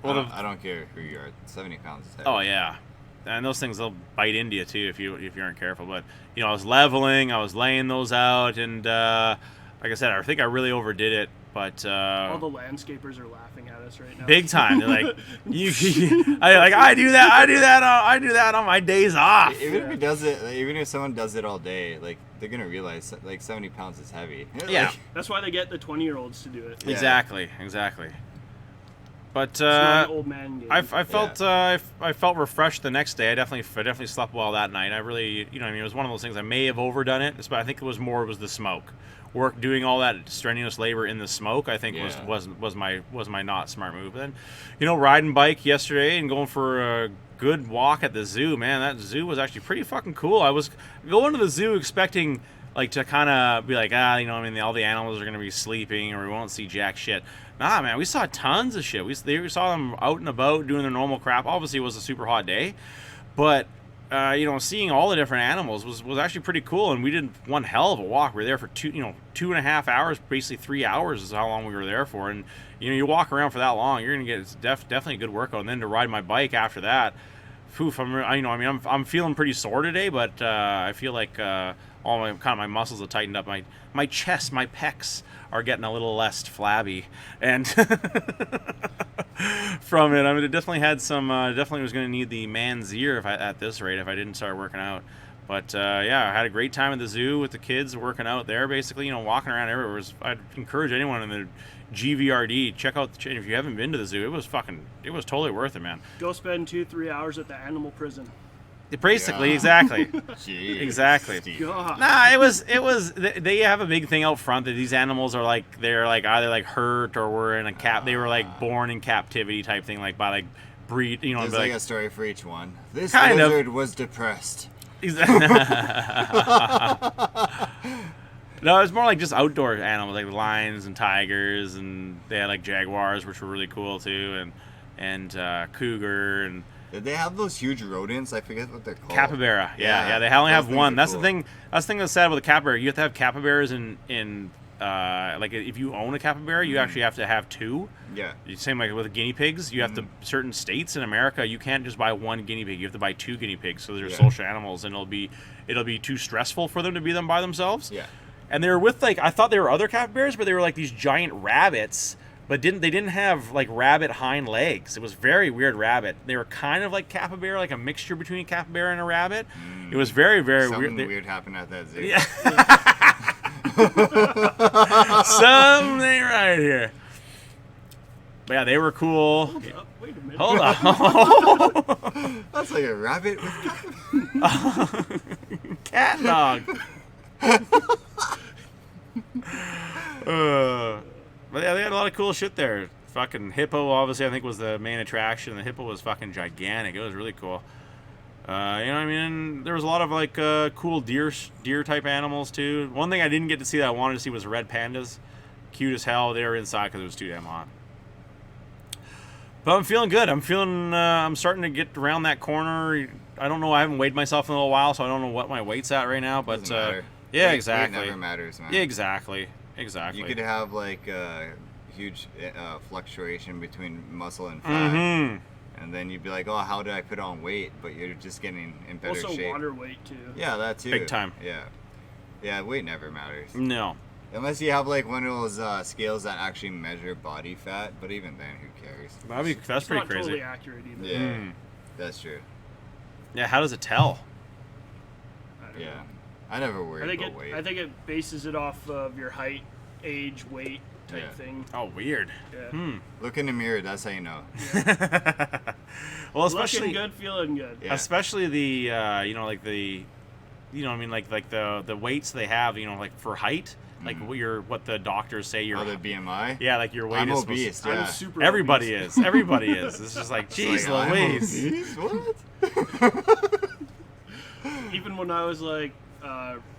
[SPEAKER 1] Well,
[SPEAKER 3] I don't care who you are. 70 pounds is heavy.
[SPEAKER 1] Oh, yeah. And those things, they'll bite into you, too, if you aren't careful. But, you know, I was leveling. I was laying those out. And, like I said, I think I really overdid it. But
[SPEAKER 2] all the landscapers are laughing at us right now.
[SPEAKER 1] Big time. They're like, I do that on my days off.
[SPEAKER 3] Even if he does it, even if someone does it all day, like they're gonna realize like 70 pounds is heavy.
[SPEAKER 1] Yeah.
[SPEAKER 3] Like,
[SPEAKER 2] That's why they get the 20-year-olds to do it.
[SPEAKER 3] Yeah.
[SPEAKER 1] Exactly. But
[SPEAKER 2] It's not an old man game.
[SPEAKER 1] I felt refreshed the next day. I definitely slept well that night. I really, you know, I mean, it was one of those things. I may have overdone it, but I think it was the smoke. Doing all that strenuous labor in the smoke, I think was my not smart move. But then, you know, riding bike yesterday and going for a good walk at the zoo. Man, that zoo was actually pretty fucking cool. I was going to the zoo expecting like to kind of be like, you know, I mean, all the animals are gonna be sleeping or we won't see jack shit. Nah, man, we saw tons of shit. We saw them out and about doing their normal crap. Obviously, it was a super hot day, but you know, seeing all the different animals was actually pretty cool. And we did one hell of a walk. We were there for 2.5 hours, basically 3 hours is how long we were there for. And you know, you walk around for that long, you're gonna get definitely a good workout. And then to ride my bike after that, I'm feeling pretty sore today, but I feel like all my muscles are tightened up. My chest, my pecs are getting a little less flabby, and from it, I mean, it definitely had some. Definitely was going to need the man's ear at this rate if I didn't start working out. But yeah, I had a great time at the zoo with the kids working out there. Basically, you know, walking around everywhere. I'd encourage anyone in the GVRD, check out if you haven't been to the zoo. It was totally worth it, man.
[SPEAKER 2] Go spend 2-3 hours at the animal prison.
[SPEAKER 1] Basically,
[SPEAKER 3] Yeah.
[SPEAKER 1] Exactly.
[SPEAKER 3] Jeez,
[SPEAKER 1] Exactly.
[SPEAKER 3] Steve.
[SPEAKER 2] God.
[SPEAKER 1] Nah, it was. They have a big thing out front that these animals are like they're like either like hurt or were in a they were like born in captivity type thing, like by like breed. You know,
[SPEAKER 3] There's
[SPEAKER 1] like
[SPEAKER 3] like a story for each one. This
[SPEAKER 1] Kind of.
[SPEAKER 3] lizard was depressed.
[SPEAKER 1] No, it's more like just outdoor animals, like lions and tigers, and they had like jaguars, which were really cool too, and cougar and.
[SPEAKER 3] Did they have those huge rodents? I forget what they're called.
[SPEAKER 1] Capybara. Yeah. They only have one. That's cool. That's the thing that's sad about the capybara. You have to have capybaras in like if you own a capybara, you actually have to have two.
[SPEAKER 3] Yeah.
[SPEAKER 1] Same like with guinea pigs. You have to certain states in America. You can't just buy one guinea pig. You have to buy two guinea pigs. So they're social animals, and it'll be too stressful for them to be them by themselves.
[SPEAKER 3] Yeah.
[SPEAKER 1] And they were with like I thought they were other capybaras, but they were like these giant rabbits. But they didn't have like rabbit hind legs. It was very weird rabbit. They were kind of like capybara, like a mixture between a capybara and a rabbit. It was very, very weird.
[SPEAKER 3] Something weird happened at that zoo.
[SPEAKER 1] Yeah. Something right here. But yeah, they were cool.
[SPEAKER 2] Hold up. Wait a minute.
[SPEAKER 1] Hold on.
[SPEAKER 3] That's like a rabbit with
[SPEAKER 1] Cat dog. But yeah, they had a lot of cool shit there. Fucking hippo, obviously, I think was the main attraction. The hippo was fucking gigantic. It was really cool. You know what I mean? There was a lot of like cool deer type animals too. One thing I didn't get to see that I wanted to see was red pandas. Cute as hell. They were inside because it was too damn hot. But I'm feeling good. I'm starting to get around that corner. I don't know. I haven't weighed myself in a little while, so I don't know what my weight's at right now. But yeah, exactly.
[SPEAKER 3] Weight never matters, man.
[SPEAKER 1] Yeah, exactly. Exactly.
[SPEAKER 3] You could have like a huge fluctuation between muscle and fat, and then you'd be like, "Oh, how did I put on weight?" But you're just getting in better
[SPEAKER 2] also
[SPEAKER 3] shape.
[SPEAKER 2] water weight too.
[SPEAKER 3] Yeah, that too.
[SPEAKER 1] Big time.
[SPEAKER 3] Yeah. Weight never matters.
[SPEAKER 1] No.
[SPEAKER 3] Unless you have like one of those scales that actually measure body fat, but even then, who cares?
[SPEAKER 1] That's
[SPEAKER 2] It's
[SPEAKER 1] pretty
[SPEAKER 2] not
[SPEAKER 1] crazy.
[SPEAKER 2] totally accurate either.
[SPEAKER 3] Yeah, that's true.
[SPEAKER 1] Yeah, how does it tell?
[SPEAKER 2] I don't know.
[SPEAKER 3] I never worry about weight.
[SPEAKER 2] I think it bases it off of your height, age, weight type thing.
[SPEAKER 1] Oh, weird.
[SPEAKER 2] Yeah.
[SPEAKER 3] Look in the mirror. That's how you know.
[SPEAKER 1] Well, especially
[SPEAKER 2] looking good, feeling good.
[SPEAKER 3] Yeah.
[SPEAKER 1] especially the like the, what I mean, like the weights they have, like for height, like what the doctors say you're.
[SPEAKER 3] Oh, the BMI.
[SPEAKER 1] Yeah, like your weight
[SPEAKER 3] I'm
[SPEAKER 1] is.
[SPEAKER 3] obese.
[SPEAKER 1] supposed-
[SPEAKER 3] Yeah.
[SPEAKER 2] I'm super
[SPEAKER 1] Everybody
[SPEAKER 2] obese.
[SPEAKER 1] is. Everybody is. It's just like,
[SPEAKER 3] It's
[SPEAKER 1] geez,
[SPEAKER 3] like, I'm
[SPEAKER 1] Louise.
[SPEAKER 3] obese? What?
[SPEAKER 2] Even when I was like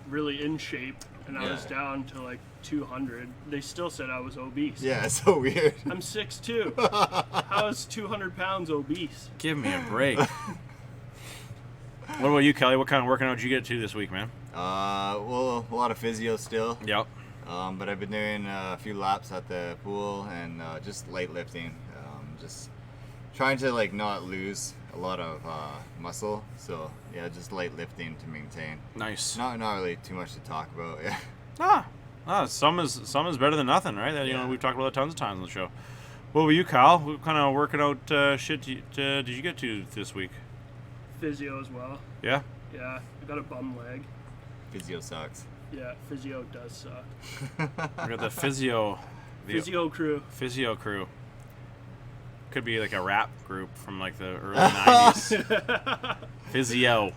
[SPEAKER 2] really in shape and I
[SPEAKER 3] Yeah.
[SPEAKER 2] was down to like 200, they still said I was obese.
[SPEAKER 3] Yeah, it's so weird.
[SPEAKER 2] I'm 6'2". How is 200 pounds obese?
[SPEAKER 1] Give me a break. What about you, Kelly? What kind of working out did you get to this week, man?
[SPEAKER 3] Well, a lot of physio still.
[SPEAKER 1] Yep.
[SPEAKER 3] But I've been doing a few laps at the pool and just light lifting. Just trying to like not lose a lot of muscle. So yeah, just light lifting to maintain.
[SPEAKER 1] Nice.
[SPEAKER 3] Not really too much to talk about. Yeah.
[SPEAKER 1] Some is better than nothing, right?
[SPEAKER 3] Yeah.
[SPEAKER 1] We've talked about it tons of times on the show. What about you, Kyle? What kind of working out shit did you get to this week?
[SPEAKER 2] Physio as well.
[SPEAKER 1] Yeah.
[SPEAKER 2] Yeah, I got a bum leg.
[SPEAKER 3] Physio sucks.
[SPEAKER 2] Yeah, physio does suck.
[SPEAKER 1] We got the physio.
[SPEAKER 2] Physio crew.
[SPEAKER 1] Physio crew. Could be like a rap group from like the early 90s. Physio.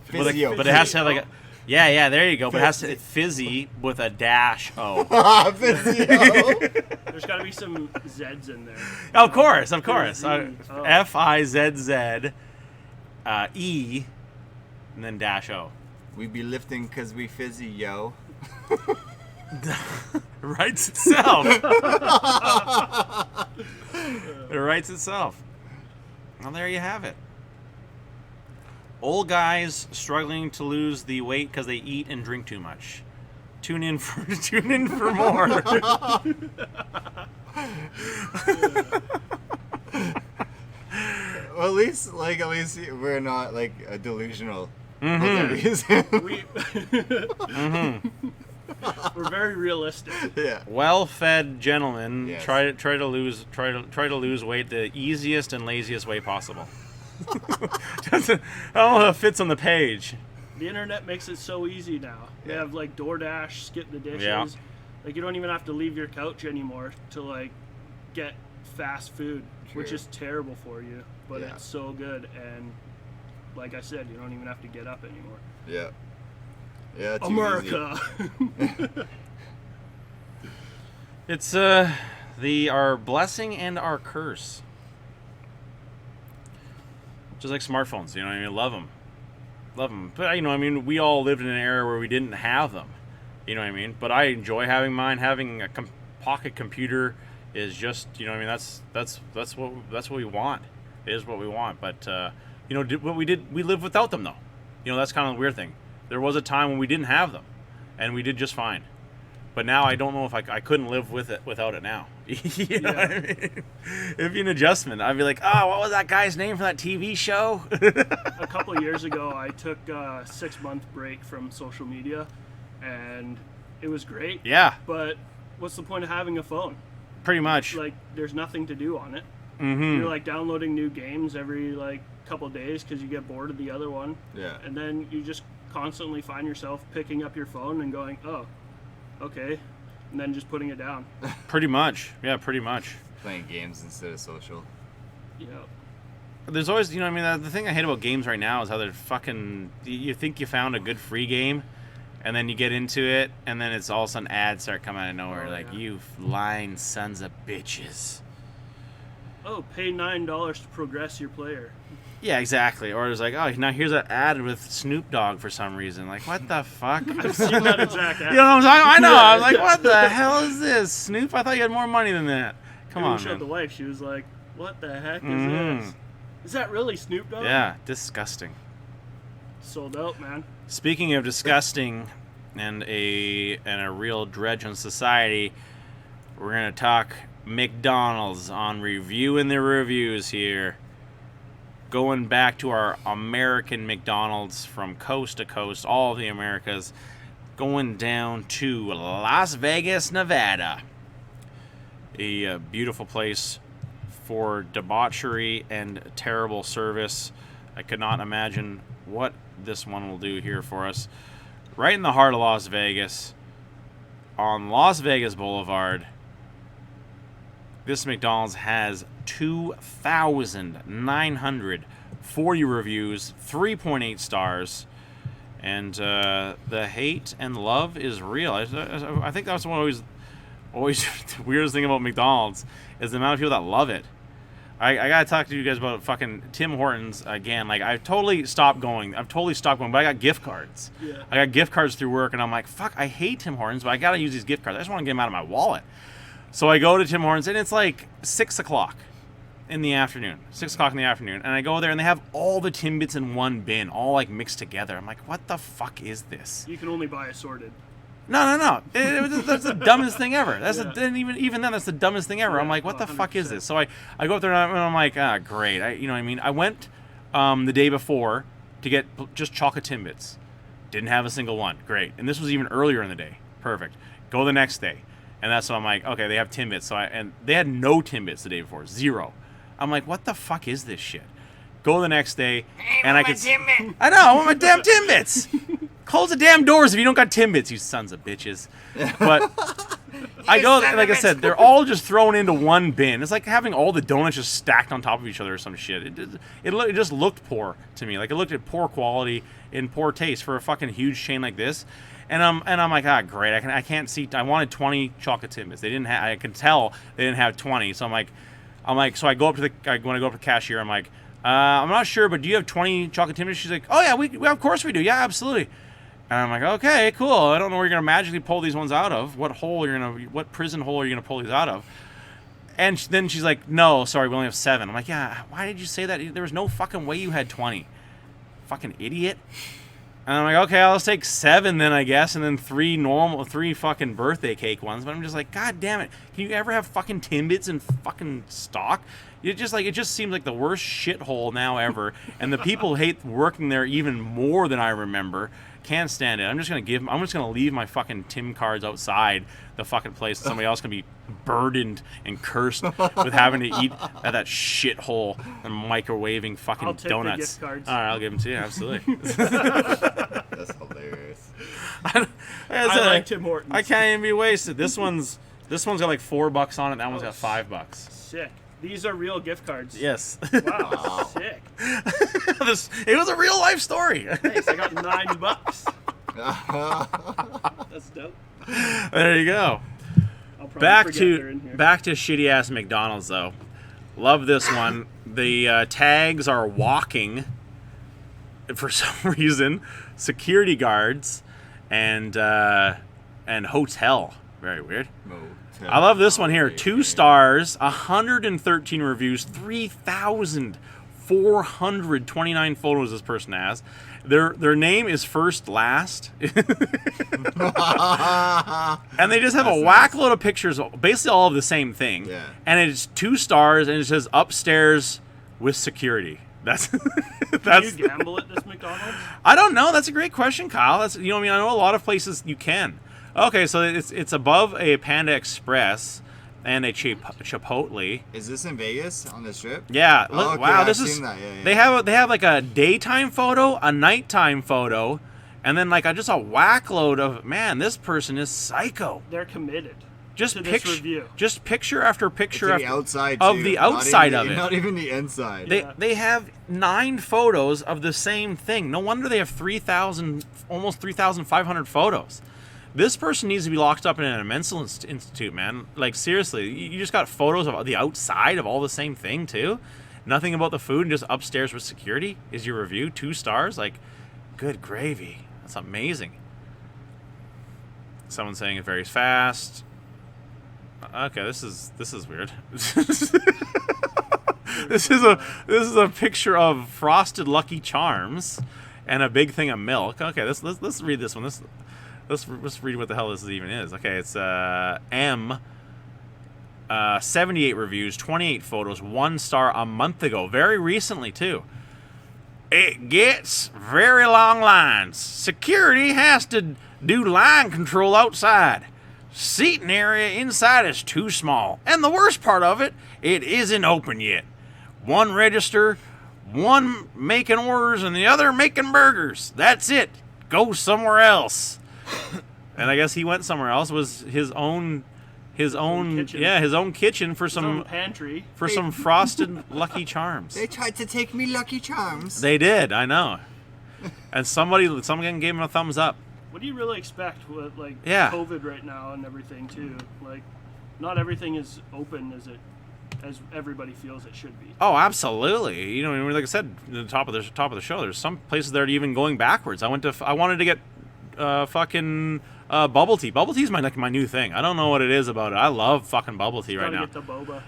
[SPEAKER 3] Physio.
[SPEAKER 1] But it has to have like a. Yeah, there you go. But it has to fizzy with a dash O.
[SPEAKER 3] Physio.
[SPEAKER 2] There's got to be some Z's in there.
[SPEAKER 1] Of course.
[SPEAKER 2] Oh.
[SPEAKER 1] FIZZ E and then dash O.
[SPEAKER 3] We be lifting cause we fizzy, yo.
[SPEAKER 1] Writes itself. It writes itself. Well, there you have it. Old guys struggling to lose the weight because they eat and drink too much. Tune in for more.
[SPEAKER 3] Well, at least we're not like delusional.
[SPEAKER 2] We're very realistic.
[SPEAKER 3] Yeah.
[SPEAKER 1] Well-fed gentlemen
[SPEAKER 3] Yes.
[SPEAKER 1] try to lose weight the easiest and laziest way possible. I don't know if it fits on the page.
[SPEAKER 2] The internet makes it so easy now. They have like DoorDash, skip the dishes.
[SPEAKER 1] Yeah.
[SPEAKER 2] Like you don't even have to leave your couch anymore to like get fast food, which
[SPEAKER 3] True.
[SPEAKER 2] is terrible for you, but
[SPEAKER 3] Yeah.
[SPEAKER 2] it's so good. And like I said, you don't even have to get up anymore.
[SPEAKER 3] Yeah. Yeah. Too
[SPEAKER 2] America.
[SPEAKER 1] It's our blessing and our curse. Just like smartphones, you know what I mean? Love them. Love them. But, you know, I mean, we all lived in an era where we didn't have them. You know what I mean? But I enjoy having mine. Having a pocket computer is just, you know what I mean? That's what we want. It is what we want. But, you know, we lived without them, though. You know, that's kind of the weird thing. There was a time when we didn't have them, and we did just fine. But now I don't know if I couldn't live without it now. You know what I mean? It'd be an adjustment. I'd be like, oh, what was that guy's name from that TV show?
[SPEAKER 2] A couple of years ago, I took a 6-month break from social media, and it was great.
[SPEAKER 1] Yeah.
[SPEAKER 2] But what's the point of having a phone?
[SPEAKER 1] Pretty much.
[SPEAKER 2] Like, there's nothing to do on it.
[SPEAKER 1] Mm-hmm.
[SPEAKER 2] You're like downloading new games every like couple of days because you get bored of the other one.
[SPEAKER 3] Yeah.
[SPEAKER 2] And then you just constantly find yourself picking up your phone and going, oh, okay, and then just putting it down.
[SPEAKER 1] Pretty much. Yeah, pretty much.
[SPEAKER 3] Playing games instead of social.
[SPEAKER 2] Yeah.
[SPEAKER 1] There's always, you know, I mean, the thing I hate about games right now is how they're fucking. You think you found a good free game, and then you get into it, and then it's all of a sudden ads start coming out of nowhere.
[SPEAKER 2] Oh,
[SPEAKER 1] like,
[SPEAKER 2] yeah.
[SPEAKER 1] you lying sons of bitches.
[SPEAKER 2] Oh, pay $9 to progress your player.
[SPEAKER 1] Yeah, exactly. Or it's like, oh, now here's an ad with Snoop Dogg for some reason. Like, what the fuck?
[SPEAKER 2] I've seen that exact ad.
[SPEAKER 1] You know what I'm talking? I know. I was like, what the hell is this, Snoop? I thought you had more money than that. Come
[SPEAKER 2] When
[SPEAKER 1] on,
[SPEAKER 2] we showed
[SPEAKER 1] man.
[SPEAKER 2] the wife, she was like, what the heck is
[SPEAKER 1] Mhm.
[SPEAKER 2] this? Is that really Snoop Dogg?
[SPEAKER 1] Yeah, disgusting.
[SPEAKER 2] Sold out, man.
[SPEAKER 1] Speaking of disgusting and a real dredge on society, we're gonna talk McDonald's on reviewing the reviews here. Going back to our American McDonald's from coast to coast, all of the Americas, going down to Las Vegas, Nevada. A beautiful place for debauchery and terrible service. I could not imagine what this one will do here for us. Right in the heart of Las Vegas, on Las Vegas Boulevard, this McDonald's has 2,940 reviews, 3.8 stars, and the hate and love is real. I think that's one always the weirdest thing about McDonald's is the amount of people that love it. I gotta talk to you guys about fucking Tim Hortons again. Like, I've totally stopped going, but I got gift cards.
[SPEAKER 2] Yeah.
[SPEAKER 1] I got gift cards through work, and I'm like, fuck, I hate Tim Hortons, but I gotta use these gift cards. I just want to get them out of my wallet. So I go to Tim Hortons, and it's like 6 o'clock in the afternoon. 6 o'clock in the afternoon. And I go there, and they have all the Timbits in one bin, all, like, mixed together. I'm like, what the fuck is this?
[SPEAKER 2] You can only buy assorted.
[SPEAKER 1] No. That's the dumbest thing ever. That's
[SPEAKER 2] Yeah.
[SPEAKER 1] even then, that's the dumbest thing ever. I'm
[SPEAKER 2] Yeah,
[SPEAKER 1] like, what the fuck is
[SPEAKER 2] 100%.
[SPEAKER 1] this? So I go up there, and I'm like, great. You know what I mean? I went the day before to get just chocolate Timbits. Didn't have a single one. Great. And this was even earlier in the day. Perfect. Go the next day. And that's when I'm like, okay, they have Timbits. And they had no Timbits the day before. 0. I'm like, what the fuck is this shit? Go the next day, and I could. I know, I want my damn Timbits. Close the damn doors if you don't got Timbits, you sons of bitches. But I go, like I said, they're all just thrown into one bin. It's like having all the donuts just stacked on top of each other or some shit. It just looked poor to me. Like, it looked at poor quality and poor taste for a fucking huge chain like this. And I'm like, great. I can't see. I wanted 20 chocolate Timbits. They didn't have. I could tell they didn't have 20. So I'm like, so I go up to when I go up to the cashier, I'm like, I'm not sure, but do you have 20 chocolate Timbits? She's like, oh yeah, we of course we do. Yeah, absolutely. And I'm like, okay, cool. I don't know where you're gonna magically pull these ones out of. What prison hole are you gonna pull these out of? And then she's like, no, sorry, we only have 7. I'm like, yeah. Why did you say that? There was no fucking way you had 20. Fucking idiot. And I'm like, okay, I'll just take 7 then, I guess, and then 3 fucking birthday cake ones. But I'm just like, god damn it. Can you ever have fucking Timbits in fucking stock? It just seems like the worst shithole now ever. And the people hate working there even more than I remember. Can't stand it. I'm just gonna leave my fucking Tim cards outside the fucking place. Somebody else can be burdened and cursed with having to eat at that shithole and microwaving fucking
[SPEAKER 2] I'll take
[SPEAKER 1] donuts.
[SPEAKER 2] the gift cards.
[SPEAKER 1] All right, I'll give them to you. Absolutely.
[SPEAKER 3] That's hilarious.
[SPEAKER 2] I like Tim Hortons.
[SPEAKER 1] I can't even be wasted. This one's got like $4 on it. That one's got $5.
[SPEAKER 2] Sick. These are real gift cards.
[SPEAKER 1] Yes.
[SPEAKER 2] Wow, sick.
[SPEAKER 1] It was a real life story.
[SPEAKER 2] Thanks, I got $9. That's dope.
[SPEAKER 1] There you go.
[SPEAKER 2] I'll probably
[SPEAKER 1] Back
[SPEAKER 2] forget they're in
[SPEAKER 1] to
[SPEAKER 2] here.
[SPEAKER 1] shitty ass McDonald's though. Love this one. The tags are walking. for some reason, security guards and hotel. Very weird. I love this one here. 2 stars, 113 reviews, 3,429 photos this person has. Their name is first last. And they just have a whack load of pictures, basically all of the same thing.
[SPEAKER 3] Yeah.
[SPEAKER 1] And it's 2 stars, and it says upstairs with security. That's
[SPEAKER 2] Can you gamble at this McDonald's?
[SPEAKER 1] I don't know. That's a great question, Kyle. That's, you know, I mean, I know a lot of places you can. Okay, so it's above a Panda Express and a Chipotle.
[SPEAKER 3] Is this in Vegas on the Strip?
[SPEAKER 1] Yeah.
[SPEAKER 3] Oh,
[SPEAKER 1] Look,
[SPEAKER 3] okay,
[SPEAKER 1] wow,
[SPEAKER 3] I've
[SPEAKER 1] this
[SPEAKER 3] seen
[SPEAKER 1] is.
[SPEAKER 3] that. Yeah.
[SPEAKER 1] They have like a daytime photo, a nighttime photo, and then like just a whack load of, man, this person is psycho.
[SPEAKER 2] They're committed.
[SPEAKER 1] Just
[SPEAKER 2] to this review.
[SPEAKER 1] Just picture after picture
[SPEAKER 3] the outside
[SPEAKER 1] of
[SPEAKER 3] too.
[SPEAKER 1] the outside of it.
[SPEAKER 3] Not even the inside.
[SPEAKER 1] They have 9 photos of the same thing. No wonder they have 3,000, almost 3,500 photos. This person needs to be locked up in a mental institute, man. Like, seriously, you just got photos of the outside of all the same thing, too? Nothing about the food and just upstairs with security is your review? 2 stars? Like, good gravy. That's amazing. Someone's saying it very fast. Okay, this is weird. This is a picture of frosted Lucky Charms and a big thing of milk. Okay, let's read this one. Let's read what the hell this even is. Okay, it's 78 reviews, 28 photos, 1 star a month ago, very recently too. It gets very long lines. Security has to do line control outside. Seating area inside is too small. And the worst part of it, it isn't open yet. One register, one making orders, and the other making burgers. That's it. Go somewhere else. And I guess he went somewhere else. Was his own kitchen. Yeah, his own kitchen for some
[SPEAKER 2] pantry
[SPEAKER 1] for some frosted Lucky Charms.
[SPEAKER 3] They tried to take me Lucky Charms.
[SPEAKER 1] They did, I know. And someone gave him a thumbs up.
[SPEAKER 2] What do you really expect with COVID right now and everything too? Like, not everything is open as everybody feels it should be.
[SPEAKER 1] Oh, absolutely. You know, like I said, at the top of the show, there's some places that are even going backwards. I wanted to get fucking bubble tea. Bubble tea is my new thing. I don't know what it is about it. I love fucking bubble tea right now.
[SPEAKER 2] Get the boba.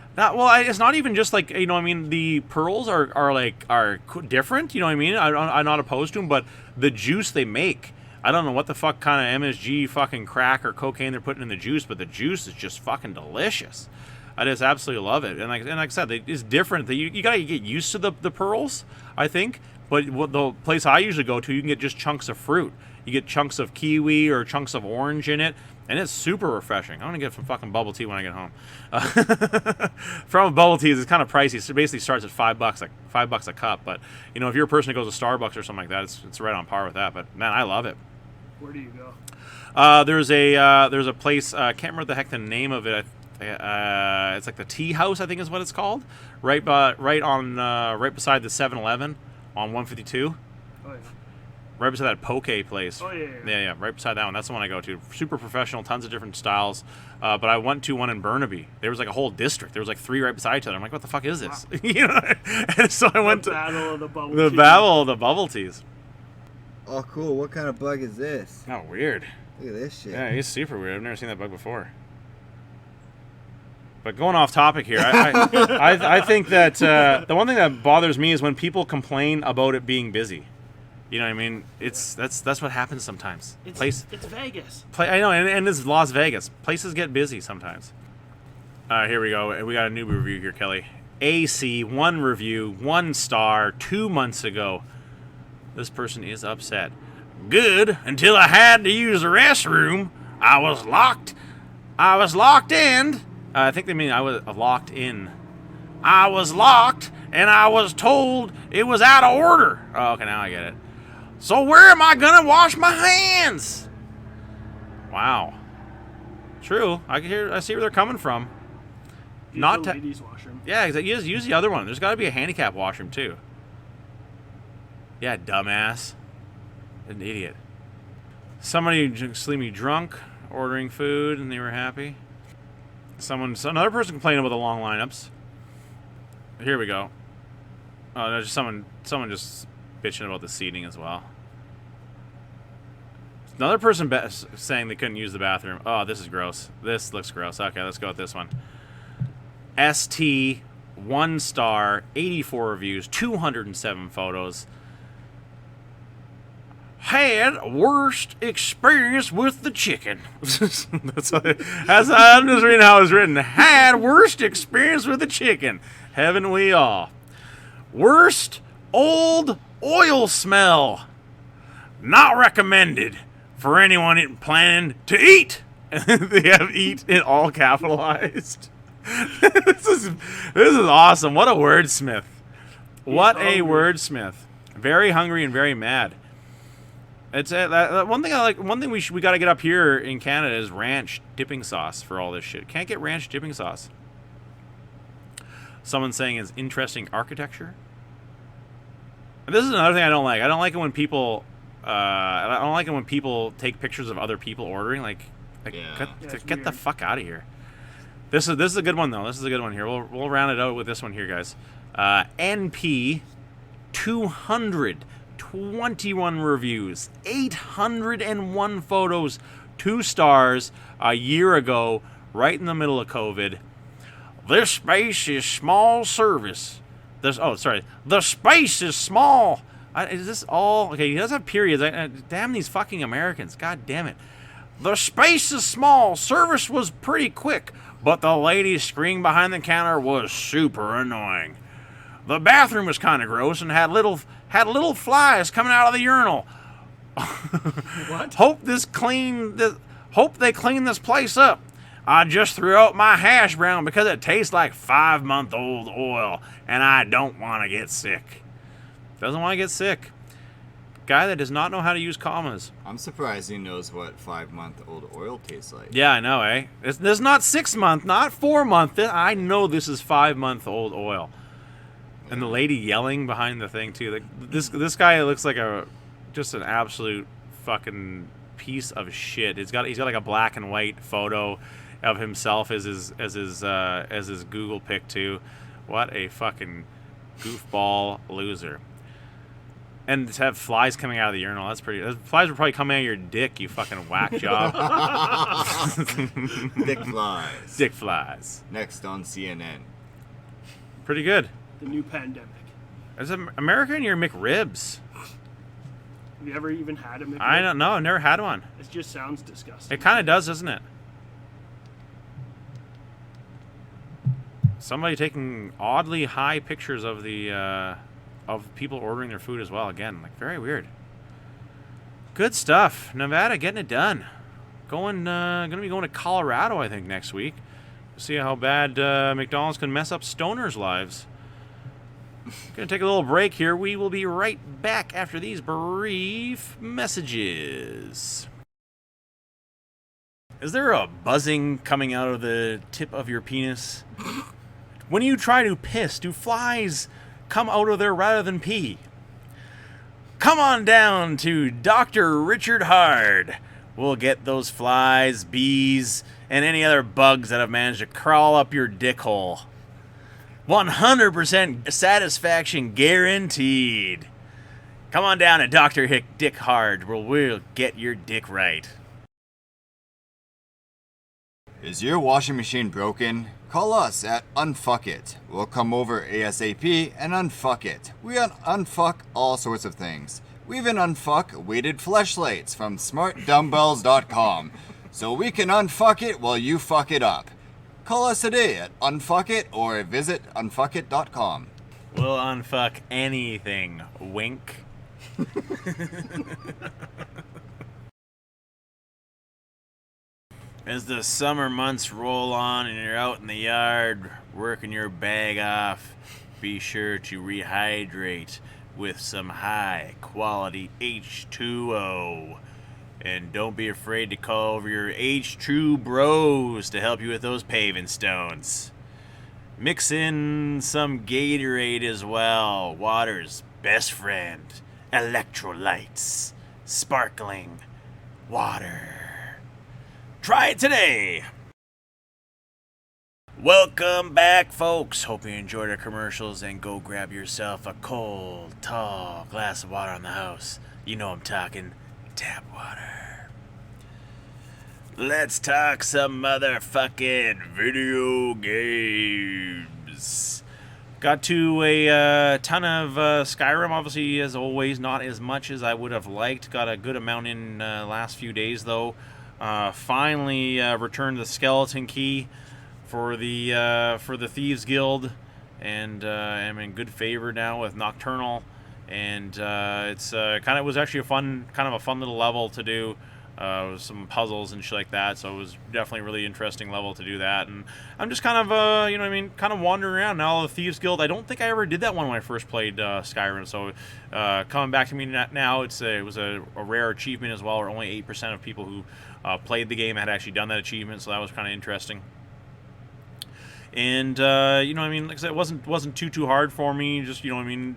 [SPEAKER 1] It's not even just like, you know what I mean, the pearls are different, you know what I mean? I'm not opposed to them, but the juice they make, I don't know what the fuck kind of MSG fucking crack or cocaine they're putting in the juice, but the juice is just fucking delicious. I just absolutely love it. And like I said, it's different. You gotta get used to the pearls, I think. But the place I usually go to, you can get just chunks of fruit. You get chunks of kiwi or chunks of orange in it, and it's super refreshing. I'm gonna get some fucking bubble tea when I get home. From bubble tea is kind of pricey. So it basically starts at $5, like $5 a cup. But you know, if you're a person that goes to Starbucks or something like that, it's right on par with that. But man, I love it.
[SPEAKER 2] Where do you go?
[SPEAKER 1] There's a place. I can't remember the heck the name of it. It's like the Tea House, I think is what it's called. Right beside the 7-Eleven on 152.
[SPEAKER 2] Oh yeah.
[SPEAKER 1] Right beside that poke place.
[SPEAKER 2] Oh yeah.
[SPEAKER 1] Yeah. Right beside that one. That's the one I go to. Super professional, tons of different styles. But I went to one in Burnaby. There was like a whole district. There was like 3 right beside each other. I'm like, what the fuck is this?
[SPEAKER 2] Wow.
[SPEAKER 1] You know. And so I went
[SPEAKER 2] to
[SPEAKER 1] battle of the bubble teas.
[SPEAKER 3] Oh, cool. What kind of bug is this?
[SPEAKER 1] Oh, weird.
[SPEAKER 3] Look at this shit.
[SPEAKER 1] Yeah, he's super weird. I've never seen that bug before. But going off topic here, I think that the one thing that bothers me is when people complain about it being busy. You know what I mean? That's what happens sometimes.
[SPEAKER 2] It's Vegas.
[SPEAKER 1] I know, and it's Las Vegas. Places get busy sometimes. Here we go. We got a new review here, Kelly. AC, 1 review, 1 star, 2 months ago. This person is upset. Good until I had to use the restroom. I was locked in. I think they mean I was locked in. I was locked, and I was told it was out of order. Oh, okay, now I get it. So where am I gonna wash my hands? Wow. True. I see where they're coming from.
[SPEAKER 2] Not the ladies' washroom.
[SPEAKER 1] Yeah, use the other one. There's got to be a handicap washroom too. Yeah, dumbass. An idiot. Somebody see me drunk, ordering food, and they were happy. Another person complaining about the long lineups. Here we go. Oh, no, just someone just bitching about the seating as well. Another person saying they couldn't use the bathroom. Oh, this is gross. This looks gross. Okay, let's go with this one. ST, 1 star, 84 reviews, 207 photos. Had worst experience with the chicken. I'm just reading how it's written. Had worst experience with the chicken. Haven't we all? Worst old oil smell. Not recommended for anyone planning to eat. They have eat in all capitalized. This is awesome. What a wordsmith. What a wordsmith. Very hungry and very mad. It's one thing I like. One thing we got to get up here in Canada is ranch dipping sauce for all this shit. Can't get ranch dipping sauce. Someone saying is interesting architecture. And this is another thing I don't like. I don't like it when people. I don't like it when people take pictures of other people ordering. Get the fuck out of here. This is a good one though. This is a good one here. We'll round it out with this one here, guys. NP 221 reviews, 801 photos, 2 stars a year ago, right in the middle of COVID. This space is small service. The space is small. Is this all? Okay, he does have periods. Damn these fucking Americans. God damn it. The space is small. Service was pretty quick, but the lady screaming behind the counter was super annoying. The bathroom was kind of gross and had little flies coming out of the urinal.
[SPEAKER 2] What?
[SPEAKER 1] Hope they clean this place up. I just threw out my hash brown because it tastes like 5-month-old oil, and I don't want to get sick. Doesn't want to get sick. Guy that does not know how to use commas.
[SPEAKER 3] I'm surprised he knows what 5-month-old oil tastes like.
[SPEAKER 1] Yeah, I know, eh? This is not 6-month, not 4-month. I know this is 5-month-old oil. Yeah. And the lady yelling behind the thing too. Like this guy looks like just an absolute fucking piece of shit. He's got like a black and white photo of himself as his Google pic too. What a fucking goofball loser. And to have flies coming out of the urinal, that's pretty. Flies were probably coming out of your dick, you fucking whack job.
[SPEAKER 3] Dick flies.
[SPEAKER 1] Dick flies.
[SPEAKER 3] Next on CNN.
[SPEAKER 1] Pretty good.
[SPEAKER 2] The new pandemic.
[SPEAKER 1] Is it American or McRibs?
[SPEAKER 2] Have you ever even had a McRib?
[SPEAKER 1] I don't know. I've never had one.
[SPEAKER 2] It just sounds disgusting.
[SPEAKER 1] It kind of does, doesn't it? Somebody taking oddly high pictures of the of people ordering their food as well. Again, like very weird. Good stuff. Nevada getting it done. Gonna be going to Colorado, I think, next week. See how bad McDonald's can mess up stoners' lives. Gonna take a little break here. We will be right back after these brief messages. Is there a buzzing coming out of the tip of your penis? When you try to piss, do flies come out of there rather than pee? Come on down to Dr. Richard Hard. We'll get those flies, bees, and any other bugs that have managed to crawl up your dick hole. 100% satisfaction guaranteed. Come on down to Dr. Dick Hard, where we'll get your dick right.
[SPEAKER 3] Is your washing machine broken? Call us at Unfuck It. We'll come over ASAP and unfuck it. We unfuck all sorts of things. We even unfuck weighted fleshlights from smartdumbbells.com. So we can unfuck it while you fuck it up. Call us today at Unfuck It or visit unfuckit.com.
[SPEAKER 1] We'll unfuck anything. Wink. As the summer months roll on and you're out in the yard working your bag off, be sure to rehydrate with some high quality H2O. And don't be afraid to call over your H2 bros to help you with those paving stones. Mix in some Gatorade as well. Water's best friend. Electrolytes. Sparkling water. Try it today. Welcome back, folks. Hope you enjoyed our commercials and go grab yourself a cold, tall glass of water on the house. You know I'm talking tap water. Let's talk some motherfucking video games. Got to a ton of Skyrim, obviously, as always, not as much as I would have liked. Got a good amount in last few days, though. Finally returned the skeleton key for the Thieves Guild, and I'm in good favor now with Nocturnal, and it's was actually a fun little level to do, with some puzzles and shit like that. So it was definitely a really interesting level to do that, and I'm just kind of wandering around now. The Thieves Guild, I don't think I ever did that one when I first played Skyrim. So coming back to me now, it was a rare achievement as well, where only 8% of people who played the game had actually done that achievement. So that was kind of interesting. And like I said, it wasn't too hard for me. Just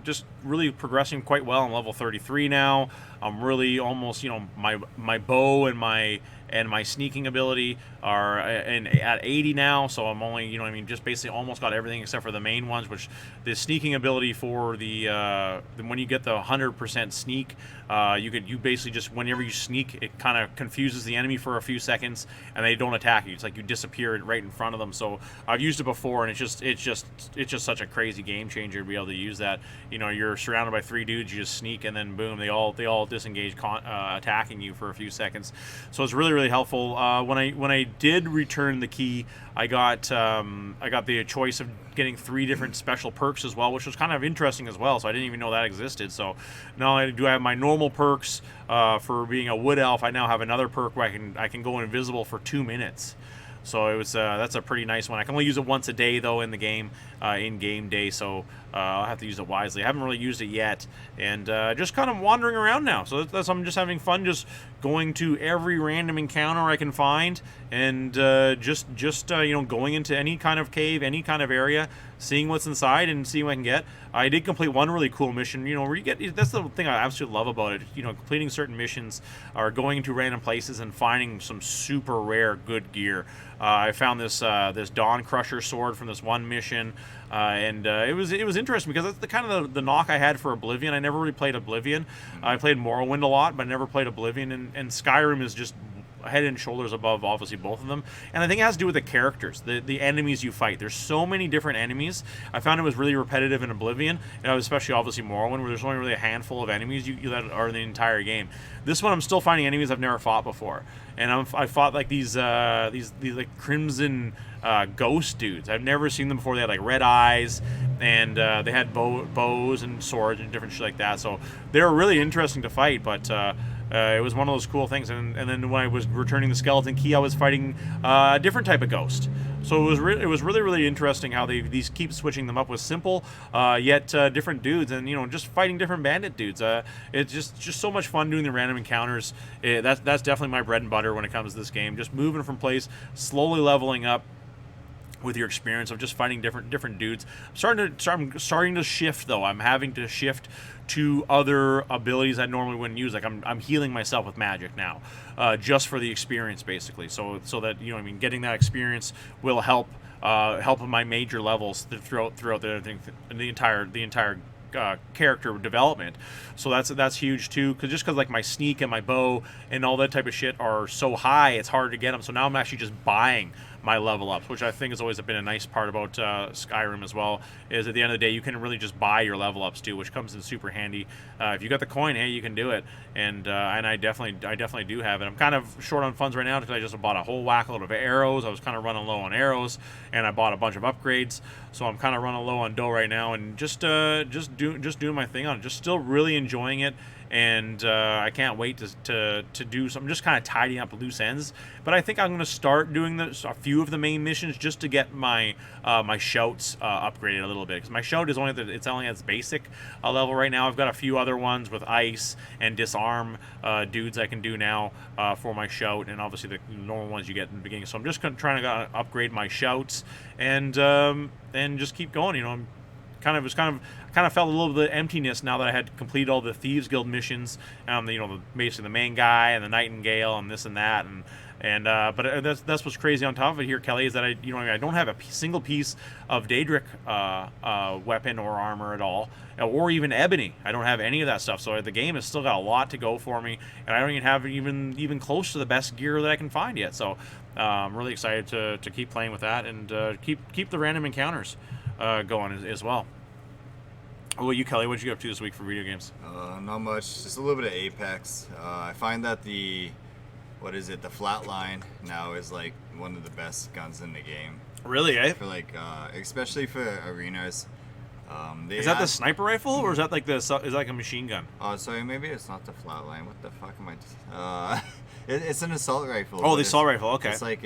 [SPEAKER 1] just really progressing quite well. I'm level 33 now. I'm really almost, my bow and my sneaking ability are at 80 now. So I'm only, just basically almost got everything except for the main ones. Which the sneaking ability for the when you get the 100% sneak, you basically just, whenever you sneak, it kind of confuses the enemy for a few seconds and they don't attack you. It's like you disappear right in front of them. So I've used it before, and it's just such a crazy game changer to be able to use that. You're surrounded by 3 dudes, you just sneak, and then boom, they all disengage, attacking you for a few seconds. So it's really helpful. When I did return the key, I got the choice of getting 3 different special perks as well, which was kind of interesting as well. So I didn't even know that existed. So not only do I have my normal perks for being a wood elf, I now have another perk where I can go invisible for 2 minutes. So it was that's a pretty nice one. I can only use it once a day though in the game, in game day. So I'll have to use it wisely. I haven't really used it yet, and just kind of wandering around now. So I'm just having fun, just going to every random encounter I can find, and just going into any kind of cave, any kind of area, seeing what's inside and seeing what I can get. I did complete one really cool mission, where you get, that's the thing I absolutely love about it, completing certain missions or going into random places and finding some super rare good gear. I found this Dawn Crusher sword from this one mission, and it was interesting because that's the kind of the knock I had for Oblivion. I never really played Oblivion. I played Morrowind a lot, but I never played Oblivion, and Skyrim is just head and shoulders above, obviously, both of them. And I think it has to do with the characters, the enemies you fight. There's so many different enemies. I found it was really repetitive in Oblivion, especially obviously Morrowind, where there's only really a handful of enemies that are in the entire game. This one, I'm still finding enemies I've never fought before, and I fought like these like crimson ghost dudes. I've never seen them before. They had like red eyes, and they had bows and swords and different shit like that. So they were really interesting to fight, but it was one of those cool things. And then when I was returning the skeleton key, I was fighting a different type of ghost. So it was really interesting how these keep switching them up with simple yet different dudes, and just fighting different bandit dudes. It's just so much fun doing the random encounters. That's definitely my bread and butter when it comes to this game. Just moving from place, slowly leveling up with your experience of just fighting different dudes. I'm starting to shift though. I'm having to shift to other abilities I normally wouldn't use. Like I'm healing myself with magic now, just for the experience basically. So that getting that experience will help in my major levels throughout the entire character development. So that's huge too, because like my sneak and my bow and all that type of shit are so high, it's hard to get them. So now I'm actually just buying my level ups, which I think has always been a nice part about Skyrim as well, is at the end of the day you can really just buy your level ups too, which comes in super handy. If you got the coin, hey, you can do it, and I definitely do have it. I'm kind of short on funds right now because I just bought a whole whack load of arrows. I was kind of running low on arrows, and I bought a bunch of upgrades, so I'm kind of running low on dough right now, and just doing my thing on it, just still really enjoying it. And I can't wait to do some, just kind of tidying up loose ends. But I think I'm going to start doing a few of the main missions just to get my my shouts upgraded a little bit, because my shout is only at its basic level right now. I've got a few other ones with ice and disarm dudes I can do now for my shout, and obviously the normal ones you get in the beginning. So I'm just trying to upgrade my shouts and just keep going. kind of felt a little bit of emptiness now that I had completed all the Thieves Guild missions. Basically the main guy and the Nightingale and this and that, but that's what's crazy on top of it here, Kelly, is that I don't have a single piece of Daedric weapon or armor at all, or even Ebony. I don't have any of that stuff. So the game has still got a lot to go for me, and I don't even have even close to the best gear that I can find yet. So I'm really excited to keep playing with that and keep the random encounters going as well. Well, you, Kelly, what'd you get up to this week for video games?
[SPEAKER 3] Not much. Just a little bit of Apex. I find that the Flatline now is like one of the best guns in the game.
[SPEAKER 1] Really, eh?
[SPEAKER 3] For especially for arenas.
[SPEAKER 1] Is that the sniper rifle, or is that like a machine gun?
[SPEAKER 3] Oh, sorry, maybe it's not the Flatline. What the fuck am I? It's an assault rifle.
[SPEAKER 1] Oh, the assault rifle. Okay.
[SPEAKER 3] It's like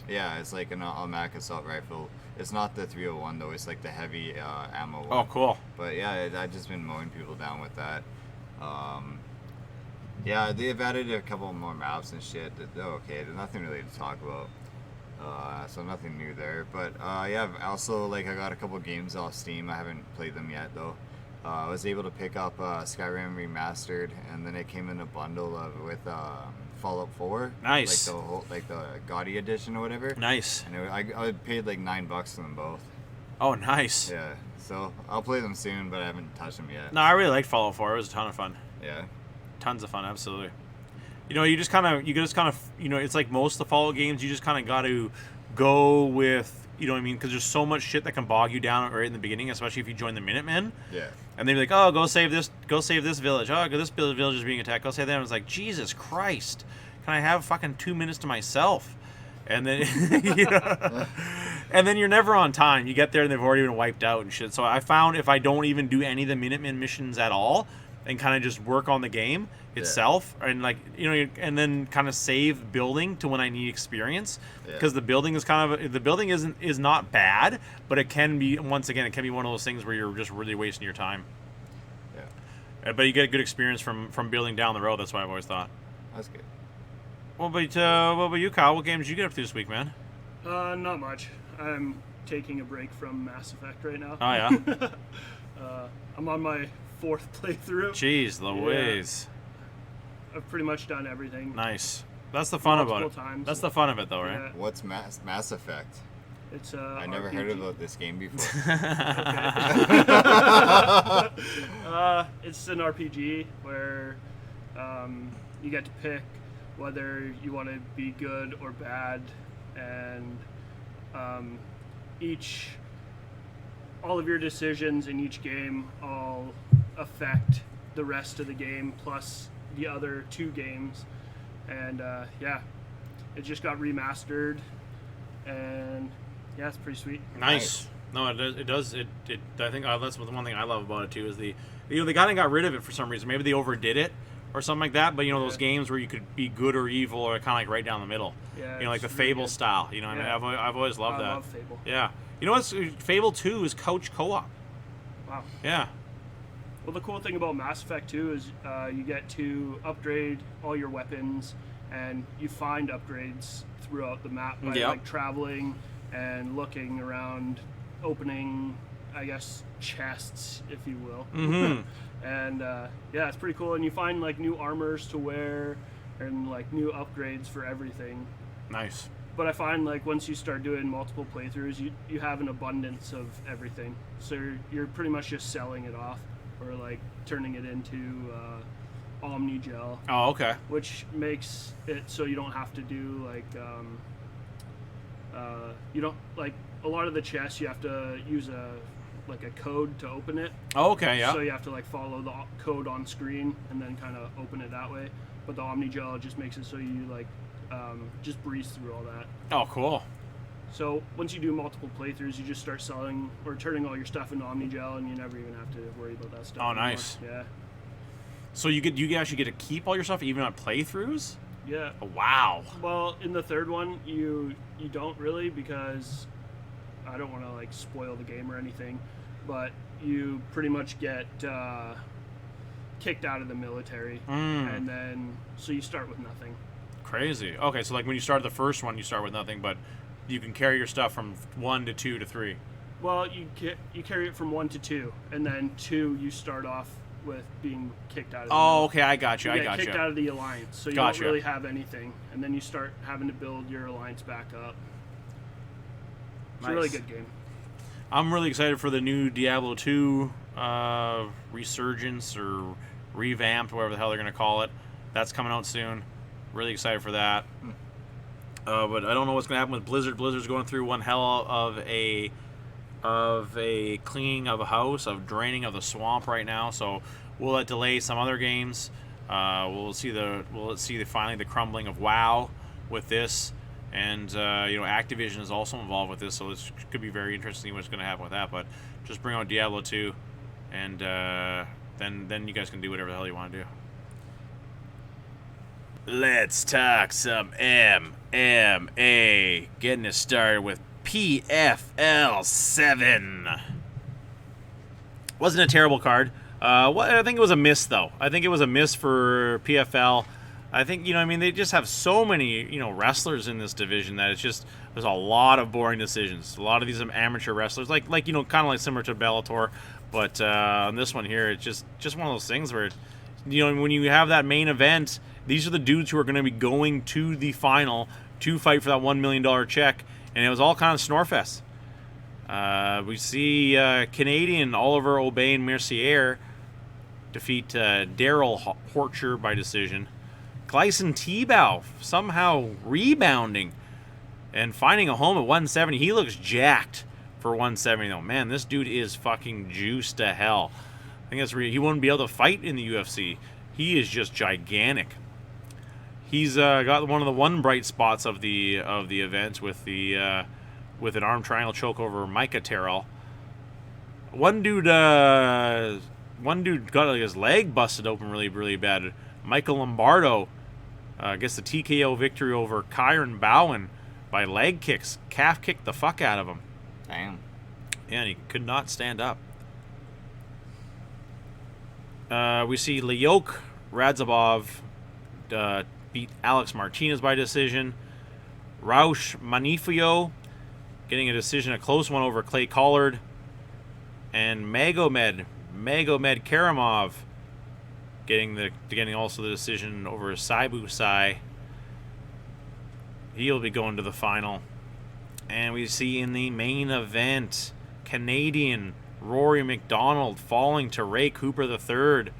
[SPEAKER 3] it's like an automatic assault rifle. It's not the 301 though. It's like the heavy ammo one.
[SPEAKER 1] Oh, cool.
[SPEAKER 3] But yeah, I've just been mowing people down with that. Yeah, they've added a couple more maps and shit. They're okay. There's nothing really to talk about. So nothing new there. But yeah, also I got a couple games off Steam. I haven't played them yet though. I was able to pick up Skyrim Remastered, and then it came in a bundle with Fallout 4.
[SPEAKER 1] Nice.
[SPEAKER 3] Like the Gaudy edition or whatever.
[SPEAKER 1] Nice.
[SPEAKER 3] And I paid like $9 for them both.
[SPEAKER 1] Oh, nice.
[SPEAKER 3] Yeah. So I'll play them soon, but I haven't touched them yet.
[SPEAKER 1] No, I really liked Fallout 4. It was a ton of fun.
[SPEAKER 3] Yeah.
[SPEAKER 1] Tons of fun, absolutely. You just kind of, it's like most of the Fallout games, you just kind of got to go with, you know what I mean? Because there's so much shit that can bog you down right in the beginning, especially if you join the Minutemen.
[SPEAKER 3] Yeah.
[SPEAKER 1] And they'd be like, oh, go save this village. Oh, this village is being attacked. Go save them. It's like, Jesus Christ. Can I have fucking 2 minutes to myself? And then, and then you're never on time. You get there and they've already been wiped out and shit. So I found if I don't even do any of the Minutemen missions at all and kind of just work on the game itself, and and then kind of save building to when I need experience, because the building is not bad, but it can be one of those things where you're just really wasting your time. Yeah. But you get a good experience from building down the road. That's what I've always thought.
[SPEAKER 3] That's good.
[SPEAKER 1] What about you, Kyle? What games did you get up to this week, man?
[SPEAKER 2] Not much. I'm taking a break from Mass Effect right now.
[SPEAKER 1] Oh yeah.
[SPEAKER 2] I'm on my 4th playthrough.
[SPEAKER 1] Jeez Louise.
[SPEAKER 2] I've pretty much done everything.
[SPEAKER 1] Nice. That's the fun about it.
[SPEAKER 2] Times.
[SPEAKER 1] That's the fun of it, though, right?
[SPEAKER 2] Yeah.
[SPEAKER 3] What's Mass Effect?
[SPEAKER 2] It's
[SPEAKER 3] I never heard about this game before.
[SPEAKER 2] It's an RPG where you get to pick whether you want to be good or bad, and all of your decisions in each game all affect the rest of the game plus the other 2 games, and it just got remastered, and yeah, it's pretty sweet.
[SPEAKER 1] Nice. No, it does. I think that's the one thing I love about it too, is they kind of got rid of it for some reason. Maybe they overdid it or something like that. But those games where you could be good or evil are kind of like right down the middle.
[SPEAKER 2] Yeah.
[SPEAKER 1] Like the Fable style. I mean, I've always loved that.
[SPEAKER 2] I love Fable.
[SPEAKER 1] Yeah. You know what's Fable 2 is couch co-op.
[SPEAKER 2] Wow.
[SPEAKER 1] Yeah.
[SPEAKER 2] Well, the cool thing about Mass Effect 2 is you get to upgrade all your weapons, and you find upgrades throughout the map by traveling and looking around, opening, I guess, chests, if you will.
[SPEAKER 1] Mm-hmm.
[SPEAKER 2] And it's pretty cool. And you find new armors to wear and new upgrades for everything.
[SPEAKER 1] Nice.
[SPEAKER 2] But I find once you start doing multiple playthroughs, you have an abundance of everything. So you're pretty much just selling it off, or turning it into Omnigel.
[SPEAKER 1] Oh, okay.
[SPEAKER 2] Which makes it so you don't have to do you don't a lot of the chests you have to use a code to open it.
[SPEAKER 1] Oh, okay, yeah.
[SPEAKER 2] So you have to follow the code on screen and then kind of open it that way. But the Omnigel just makes it so you just breeze through all that.
[SPEAKER 1] Oh, cool.
[SPEAKER 2] So once you do multiple playthroughs, you just start selling or turning all your stuff into Omnigel, and you never even have to worry about that stuff.
[SPEAKER 1] Oh,
[SPEAKER 2] anymore.
[SPEAKER 1] nice.
[SPEAKER 2] Yeah.
[SPEAKER 1] So you actually get to keep all your stuff even on playthroughs?
[SPEAKER 2] Yeah.
[SPEAKER 1] Oh, wow.
[SPEAKER 2] Well, in the 3rd one, you don't really, because I don't want to spoil the game or anything, but you pretty much get kicked out of the military, and then so you start with nothing.
[SPEAKER 1] Crazy. Okay, so when you start the first one, you start with nothing, but you can carry your stuff from 1 to 2 to 3.
[SPEAKER 2] Well, you carry it from 1 to 2, and then 2 you start off with being kicked out of the middle.
[SPEAKER 1] Okay, I got you.
[SPEAKER 2] You get kicked out of the alliance, so you
[SPEAKER 1] Gotcha.
[SPEAKER 2] don't really have anything, and then you start having to build your alliance back up. It's a really good game.
[SPEAKER 1] I'm really excited for the new Diablo 2 resurgence or revamped, whatever the hell they're going to call it. That's coming out soon. Really excited for that. But I don't know what's going to happen with Blizzard. Blizzard's going through one hell of a cleaning of a house, of draining of the swamp right now. So will it delay some other games? We'll see finally the crumbling of WoW with this, and Activision is also involved with this. So this could be very interesting what's going to happen with that. But just bring out Diablo 2, and then you guys can do whatever the hell you want to do. Let's talk some MMA. Getting it started with PFL 7. Wasn't a terrible card. I think it was a miss, though. I think it was a miss for PFL. I think, they just have so many, wrestlers in this division that there's a lot of boring decisions. A lot of these amateur wrestlers, kind of like similar to Bellator. But on this one here, it's just one of those things where, when you have that main event, these are the dudes who are going to be going to the final to fight for that $1 million check. And it was all kind of snorefest. We see Canadian Oliver Aubin-Mercier defeat Daryl Horcher by decision. Gleison Tebow somehow rebounding and finding a home at 170. He looks jacked for 170, though. Man, this dude is fucking juiced to hell. I think he wouldn't be able to fight in the UFC. He is just gigantic. He's got one of the one bright spots of the event with an arm triangle choke over Micah Terrell. One dude got his leg busted open really, really bad. Michael Lombardo gets the TKO victory over Kyron Bowen by leg kicks. Calf kicked the fuck out of him.
[SPEAKER 3] Damn.
[SPEAKER 1] Yeah, and he could not stand up. We see Lyok Radzhabov beat Alex Martinez by decision. Raush Manifio getting a decision, a close one over Clay Collard. And Magomed Karamov getting also the decision over Saibu Sai. He'll be going to the final. And we see in the main event, Canadian Rory McDonald falling to Ray Cooper III.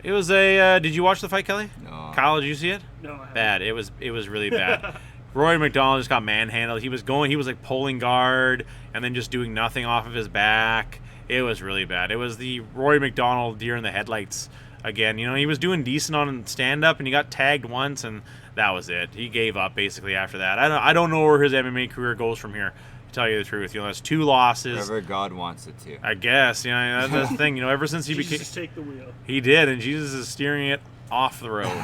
[SPEAKER 1] It was did you watch the fight, Kelly?
[SPEAKER 3] No.
[SPEAKER 1] Kyle, did you see it?
[SPEAKER 2] No, I haven't.
[SPEAKER 1] Bad. It was really bad. Rory McDonald just got manhandled. He was like pulling guard and then just doing nothing off of his back. It was really bad. It was the Rory McDonald deer in the headlights again. He was doing decent on stand-up, and he got tagged once, and that was it. He gave up basically after that. I don't know where his MMA career goes from here, to tell you the truth. That's 2 losses.
[SPEAKER 3] Whatever God wants it to.
[SPEAKER 1] I guess. That's the thing. Ever since he
[SPEAKER 2] Jesus, take the wheel.
[SPEAKER 1] He did, and Jesus is steering it off the road.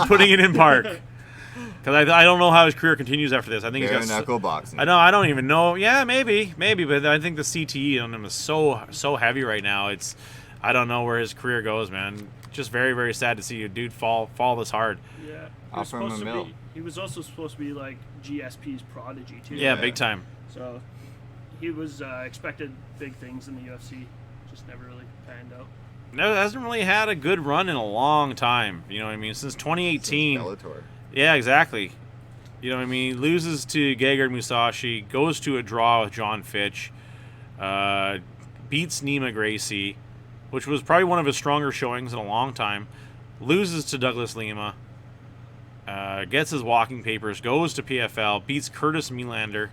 [SPEAKER 1] Putting it in park. Because I don't know how his career continues after this. I think he's got
[SPEAKER 3] knuckle boxing.
[SPEAKER 1] I don't even know. Yeah, maybe, but I think the CTE on him is so heavy right now. I don't know where his career goes, man. Just very, very sad to see a dude fall this hard.
[SPEAKER 2] Yeah, he was also supposed to be like GSP's prodigy too.
[SPEAKER 1] Yeah, big time.
[SPEAKER 2] So he was expected big things in the UFC, just never really panned out.
[SPEAKER 1] No, hasn't really had a good run in a long time. Since 2018.
[SPEAKER 3] Since Bellator.
[SPEAKER 1] Yeah, exactly. Loses to Gegard Musashi, goes to a draw with John Fitch, beats Nima Gracie, which was probably one of his stronger showings in a long time, loses to Douglas Lima, gets his walking papers, goes to PFL, beats Curtis Melander,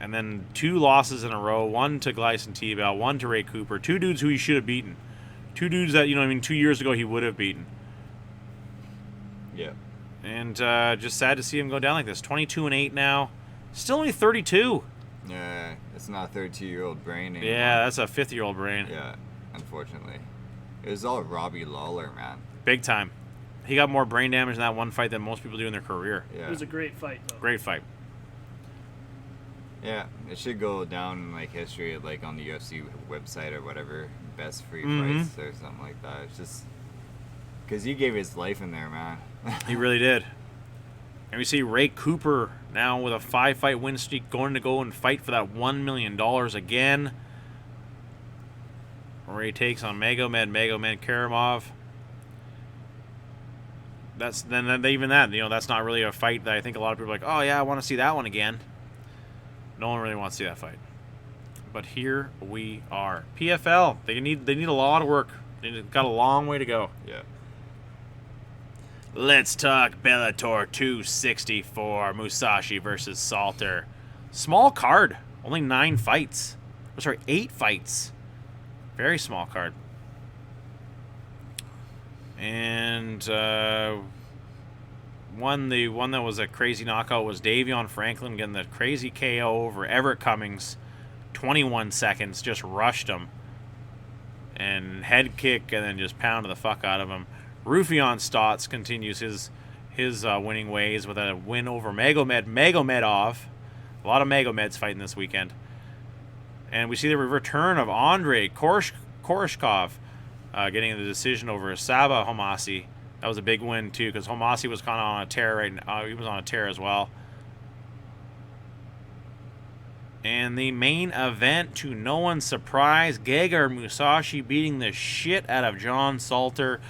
[SPEAKER 1] and then 2 losses in a row, one to Gleison Tebow, one to Ray Cooper, 2 dudes who he should have beaten. 2 dudes that, 2 years ago he would have beaten.
[SPEAKER 3] Yeah.
[SPEAKER 1] And just sad to see him go down like this. 22-8 now. Still only 32.
[SPEAKER 3] Yeah, it's not a 32-year-old brain anymore.
[SPEAKER 1] Yeah, that's a 50-year-old brain.
[SPEAKER 3] Yeah, unfortunately. It was all Robbie Lawler, man.
[SPEAKER 1] Big time. He got more brain damage in that one fight than most people do in their career.
[SPEAKER 3] Yeah.
[SPEAKER 2] It was a great fight, though.
[SPEAKER 1] Great fight.
[SPEAKER 3] Yeah, it should go down in history, on the UFC website or whatever. Best free fights or something like that. It's just because he gave his life in there, man.
[SPEAKER 1] He really did. And we see Ray Cooper now with a 5-fight win streak going to go and fight for that $1 million again. Ray takes on Magomed Karamov. That's even that, that's not really a fight that I think a lot of people are like, oh yeah, I want to see that one again. No one really wants to see that fight. But here we are. PFL, they need a lot of work. They've got a long way to go.
[SPEAKER 3] Yeah.
[SPEAKER 1] Let's talk Bellator 264, Musashi versus Salter. Small card, only 9 fights. Oh, sorry, 8 fights. Very small card. And the one that was a crazy knockout was Davion Franklin getting the crazy KO over Everett Cummings. 21 seconds, just rushed him. And head kick and then just pounded the fuck out of him. Rufion Stotts continues his winning ways with a win over Magomedov. A lot of Magomeds fighting this weekend. And we see the return of Andrei Koreshkov getting the decision over Saba Homasi. That was a big win too, because Homasi was kind of on a tear right now. He was on a tear as well. And the main event, to no one's surprise, Gegard Musashi beating the shit out of John Salter.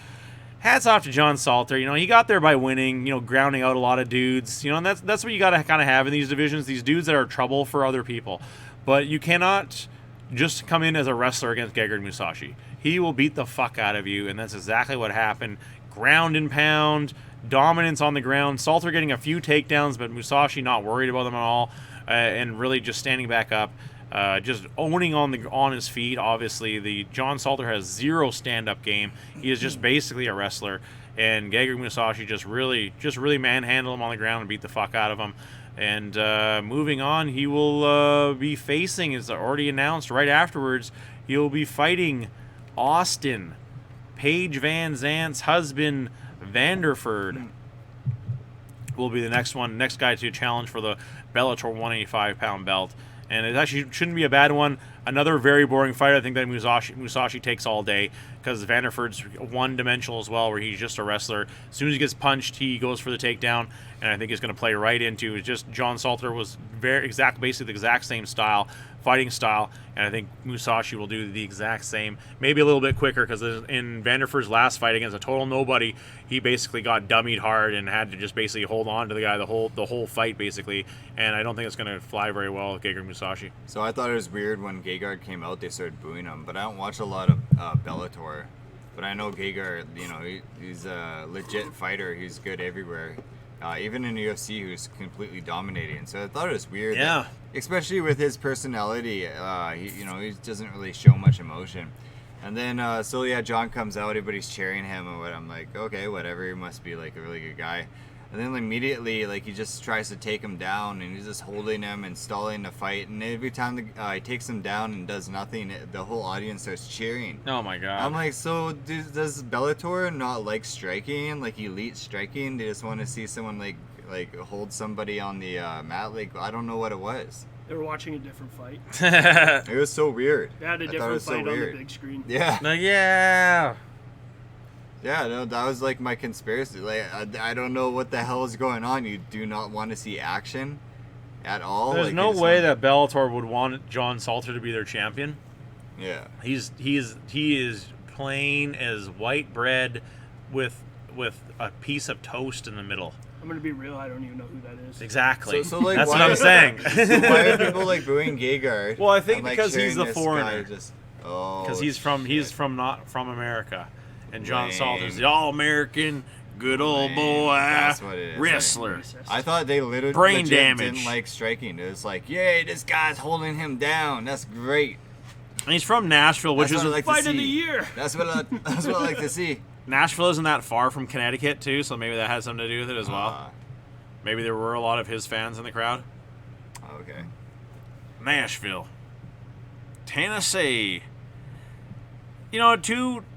[SPEAKER 1] Hats off to John Salter. He got there by winning, grounding out a lot of dudes. And that's what you got to kind of have in these divisions, these dudes that are trouble for other people. But you cannot just come in as a wrestler against Gegard Musashi. He will beat the fuck out of you, and that's exactly what happened. Ground and pound, dominance on the ground. Salter getting a few takedowns, but Musashi not worried about them at all, and really just standing back up. Just owning on his feet. Obviously, the John Salter has zero stand-up game. He is just basically a wrestler, and Gegard Musashi just really manhandle him on the ground and beat the fuck out of him. And moving on, he will be facing, as already announced right afterwards, he will be fighting Austin, Paige Van Zant's husband, Vanderford. Will be the next guy to challenge for the Bellator 185-pound belt. And it actually shouldn't be a bad one. Another very boring fight. I think that Musashi takes all day, because Vanderford's one-dimensional as well, where he's just a wrestler. As soon as he gets punched, he goes for the takedown, and I think he's going to play right into it. Just John Salter was basically the exact same fighting style, and I think Musashi will do the exact same, maybe a little bit quicker, because in Vanderford's last fight against a total nobody, he basically got dummied hard and had to just basically hold on to the guy the whole fight, basically, and I don't think it's going to fly very well with Gegard Musashi.
[SPEAKER 3] So I thought it was weird when Gegard came out, they started booing him, but I don't watch a lot of Bellator, but I know Gegard, he's a legit fighter, he's good everywhere. Even in the UFC, he was completely dominating. So I thought it was weird.
[SPEAKER 1] Yeah.
[SPEAKER 3] Especially with his personality, he doesn't really show much emotion. And then, John comes out, everybody's cheering him, and I'm like, okay, whatever, he must be, like, a really good guy. And then immediately, like, he just tries to take him down, and he's just holding him and stalling the fight. And every time he takes him down and does nothing, the whole audience starts cheering.
[SPEAKER 1] Oh my god.
[SPEAKER 3] I'm like, so does Bellator not like striking, like elite striking? They just want to see someone like hold somebody on the mat? Like, I don't know what it was.
[SPEAKER 2] They were watching a different fight.
[SPEAKER 3] It was so weird.
[SPEAKER 2] They had a different fight on the big screen.
[SPEAKER 3] Yeah.
[SPEAKER 1] Yeah.
[SPEAKER 3] Yeah, no, that was like my conspiracy. Like, I don't know what the hell is going on. You do not want to see action at all.
[SPEAKER 1] There's no way that Bellator would want John Salter to be their champion.
[SPEAKER 3] Yeah.
[SPEAKER 1] He is plain as white bread with a piece of toast in the middle.
[SPEAKER 2] I'm gonna be real. I don't even know who that is.
[SPEAKER 1] Exactly.
[SPEAKER 3] So like,
[SPEAKER 1] that's what I'm saying.
[SPEAKER 3] So why are people like booing Gegard?
[SPEAKER 1] Well, I think
[SPEAKER 3] and, like,
[SPEAKER 1] because he's a
[SPEAKER 3] this
[SPEAKER 1] foreigner.
[SPEAKER 3] Because
[SPEAKER 1] he's not from America, and John
[SPEAKER 3] Lame.
[SPEAKER 1] Salter's the all-American, good old
[SPEAKER 3] Lame.
[SPEAKER 1] boy
[SPEAKER 3] That's what it is.
[SPEAKER 1] wrestler.
[SPEAKER 3] I thought they literally
[SPEAKER 1] Brain
[SPEAKER 3] legit
[SPEAKER 1] damage.
[SPEAKER 3] didn't like striking. It was like, yay, this guy's holding him down. That's great.
[SPEAKER 1] And he's from Nashville, which
[SPEAKER 3] That's
[SPEAKER 1] is
[SPEAKER 3] what I like to
[SPEAKER 2] Fight of
[SPEAKER 3] see.
[SPEAKER 2] the year.
[SPEAKER 3] That's what I like to see.
[SPEAKER 1] Nashville isn't that far from Connecticut too, so maybe that has something to do with it as well. Maybe there were a lot of his fans in the crowd.
[SPEAKER 3] Okay.
[SPEAKER 1] Nashville, Tennessee.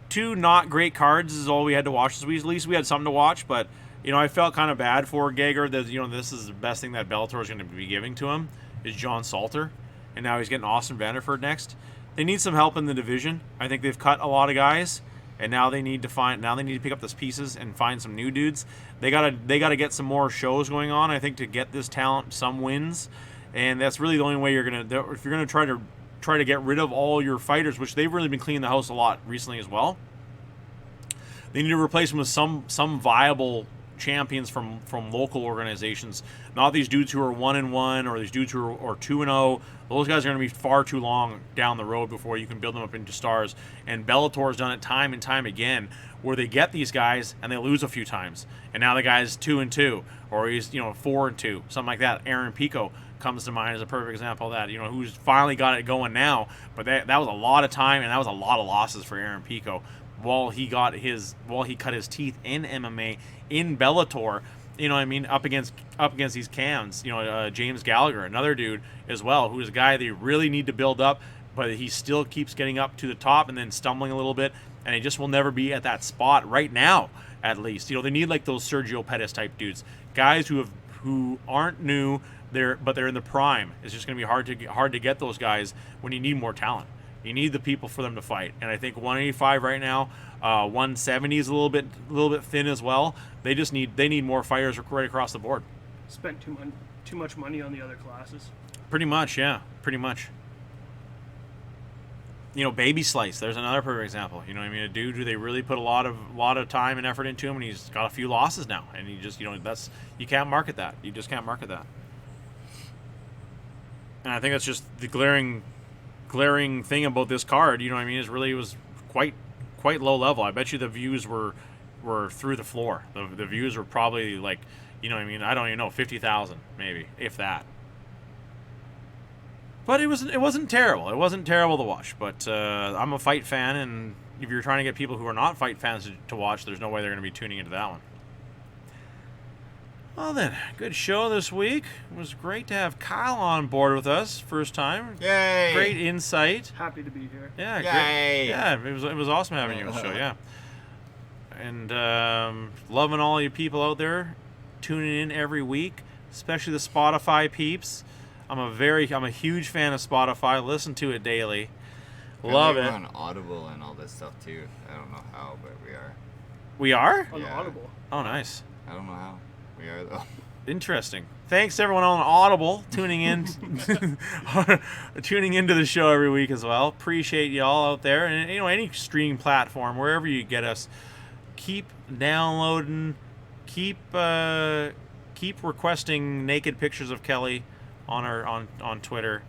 [SPEAKER 1] Two not great cards is all we had to watch this week. At least we had something to watch, but I felt kind of bad for Gegard that this is the best thing that Bellator is going to be giving to him is John Salter, and now he's getting Austin Vanderford next. They need some help in the division. I think they've cut a lot of guys, and now they need to pick up those pieces and find some new dudes. They gotta get some more shows going on, I think, to get this talent some wins, and that's really the only way if you're gonna try to get rid of all your fighters, which they've really been cleaning the house a lot recently as well. They need to replace them with some viable champions from local organizations, not these dudes who are 1-1 or these dudes who are 2-0. Those guys are going to be far too long down the road before you can build them up into stars. And Bellator has done it time and time again, where they get these guys and they lose a few times, and now the guy's 2-2, or he's 4-2, something like that. Aaron Pico comes to mind as a perfect example of that. Who's finally got it going now, but that was a lot of time and that was a lot of losses for Aaron Pico while he cut his teeth in MMA in Bellator. Up against these cans. James Gallagher, another dude as well, who's a guy they really need to build up, but he still keeps getting up to the top and then stumbling a little bit, and he just will never be at that spot right now, at least. They need like those Sergio Pettis type dudes, guys who aren't new, but they're in the prime. It's just going to be hard to get those guys when you need more talent. You need the people for them to fight, and I think 185 right now, 170 is a little bit thin as well. They need more fighters right across the board.
[SPEAKER 2] Spent too much money on the other classes.
[SPEAKER 1] Pretty much, yeah. Pretty much. Baby Slice. There's another perfect example. A dude who they really put a lot of time and effort into him, and he's got a few losses now, and he just you can't market that. You just can't market that. And I think that's just the glaring thing about this card. Is really it was quite low level. I bet you the views were through the floor. The views were probably like, I don't even know, 50,000 maybe, if that. But it wasn't terrible. It wasn't terrible to watch. But I'm a fight fan, and if you're trying to get people who are not fight fans to watch, there's no way they're going to be tuning into that one. Well then, good show this week. It was great to have Kyle on board with us, first time.
[SPEAKER 3] Yay!
[SPEAKER 1] Great insight.
[SPEAKER 2] Happy to be here.
[SPEAKER 1] Yeah,
[SPEAKER 3] Yay!
[SPEAKER 1] Great. Yeah, it was awesome having you on the show. Yeah, and loving all you people out there tuning in every week, especially the Spotify peeps. I'm a huge fan of Spotify. Listen to it daily. Love it.
[SPEAKER 3] We're on Audible and all this stuff too. I don't know how, but we are.
[SPEAKER 1] We are?
[SPEAKER 2] On Audible.
[SPEAKER 1] Oh, nice.
[SPEAKER 3] I don't know how. We are though.
[SPEAKER 1] Interesting. Thanks to everyone on Audible tuning in, tuning into the show every week as well. Appreciate y'all out there, and any streaming platform, wherever you get us, keep downloading, keep requesting naked pictures of Kelly on Twitter.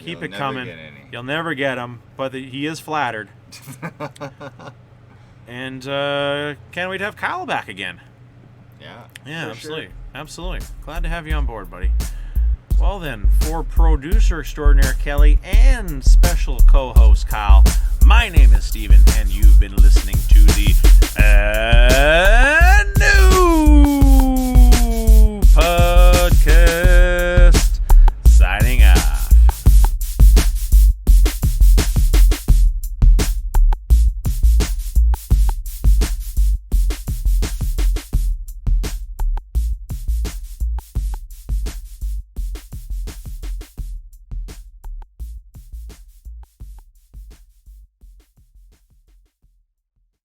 [SPEAKER 1] Keep it coming. You'll never get them, but he is flattered. And can't wait to have Kyle back again. Yeah, absolutely.
[SPEAKER 2] Sure.
[SPEAKER 1] Absolutely. Glad to have you on board, buddy. Well then, for producer extraordinaire Kelly and special co-host Kyle, my name is Steven, and you've been listening to the News.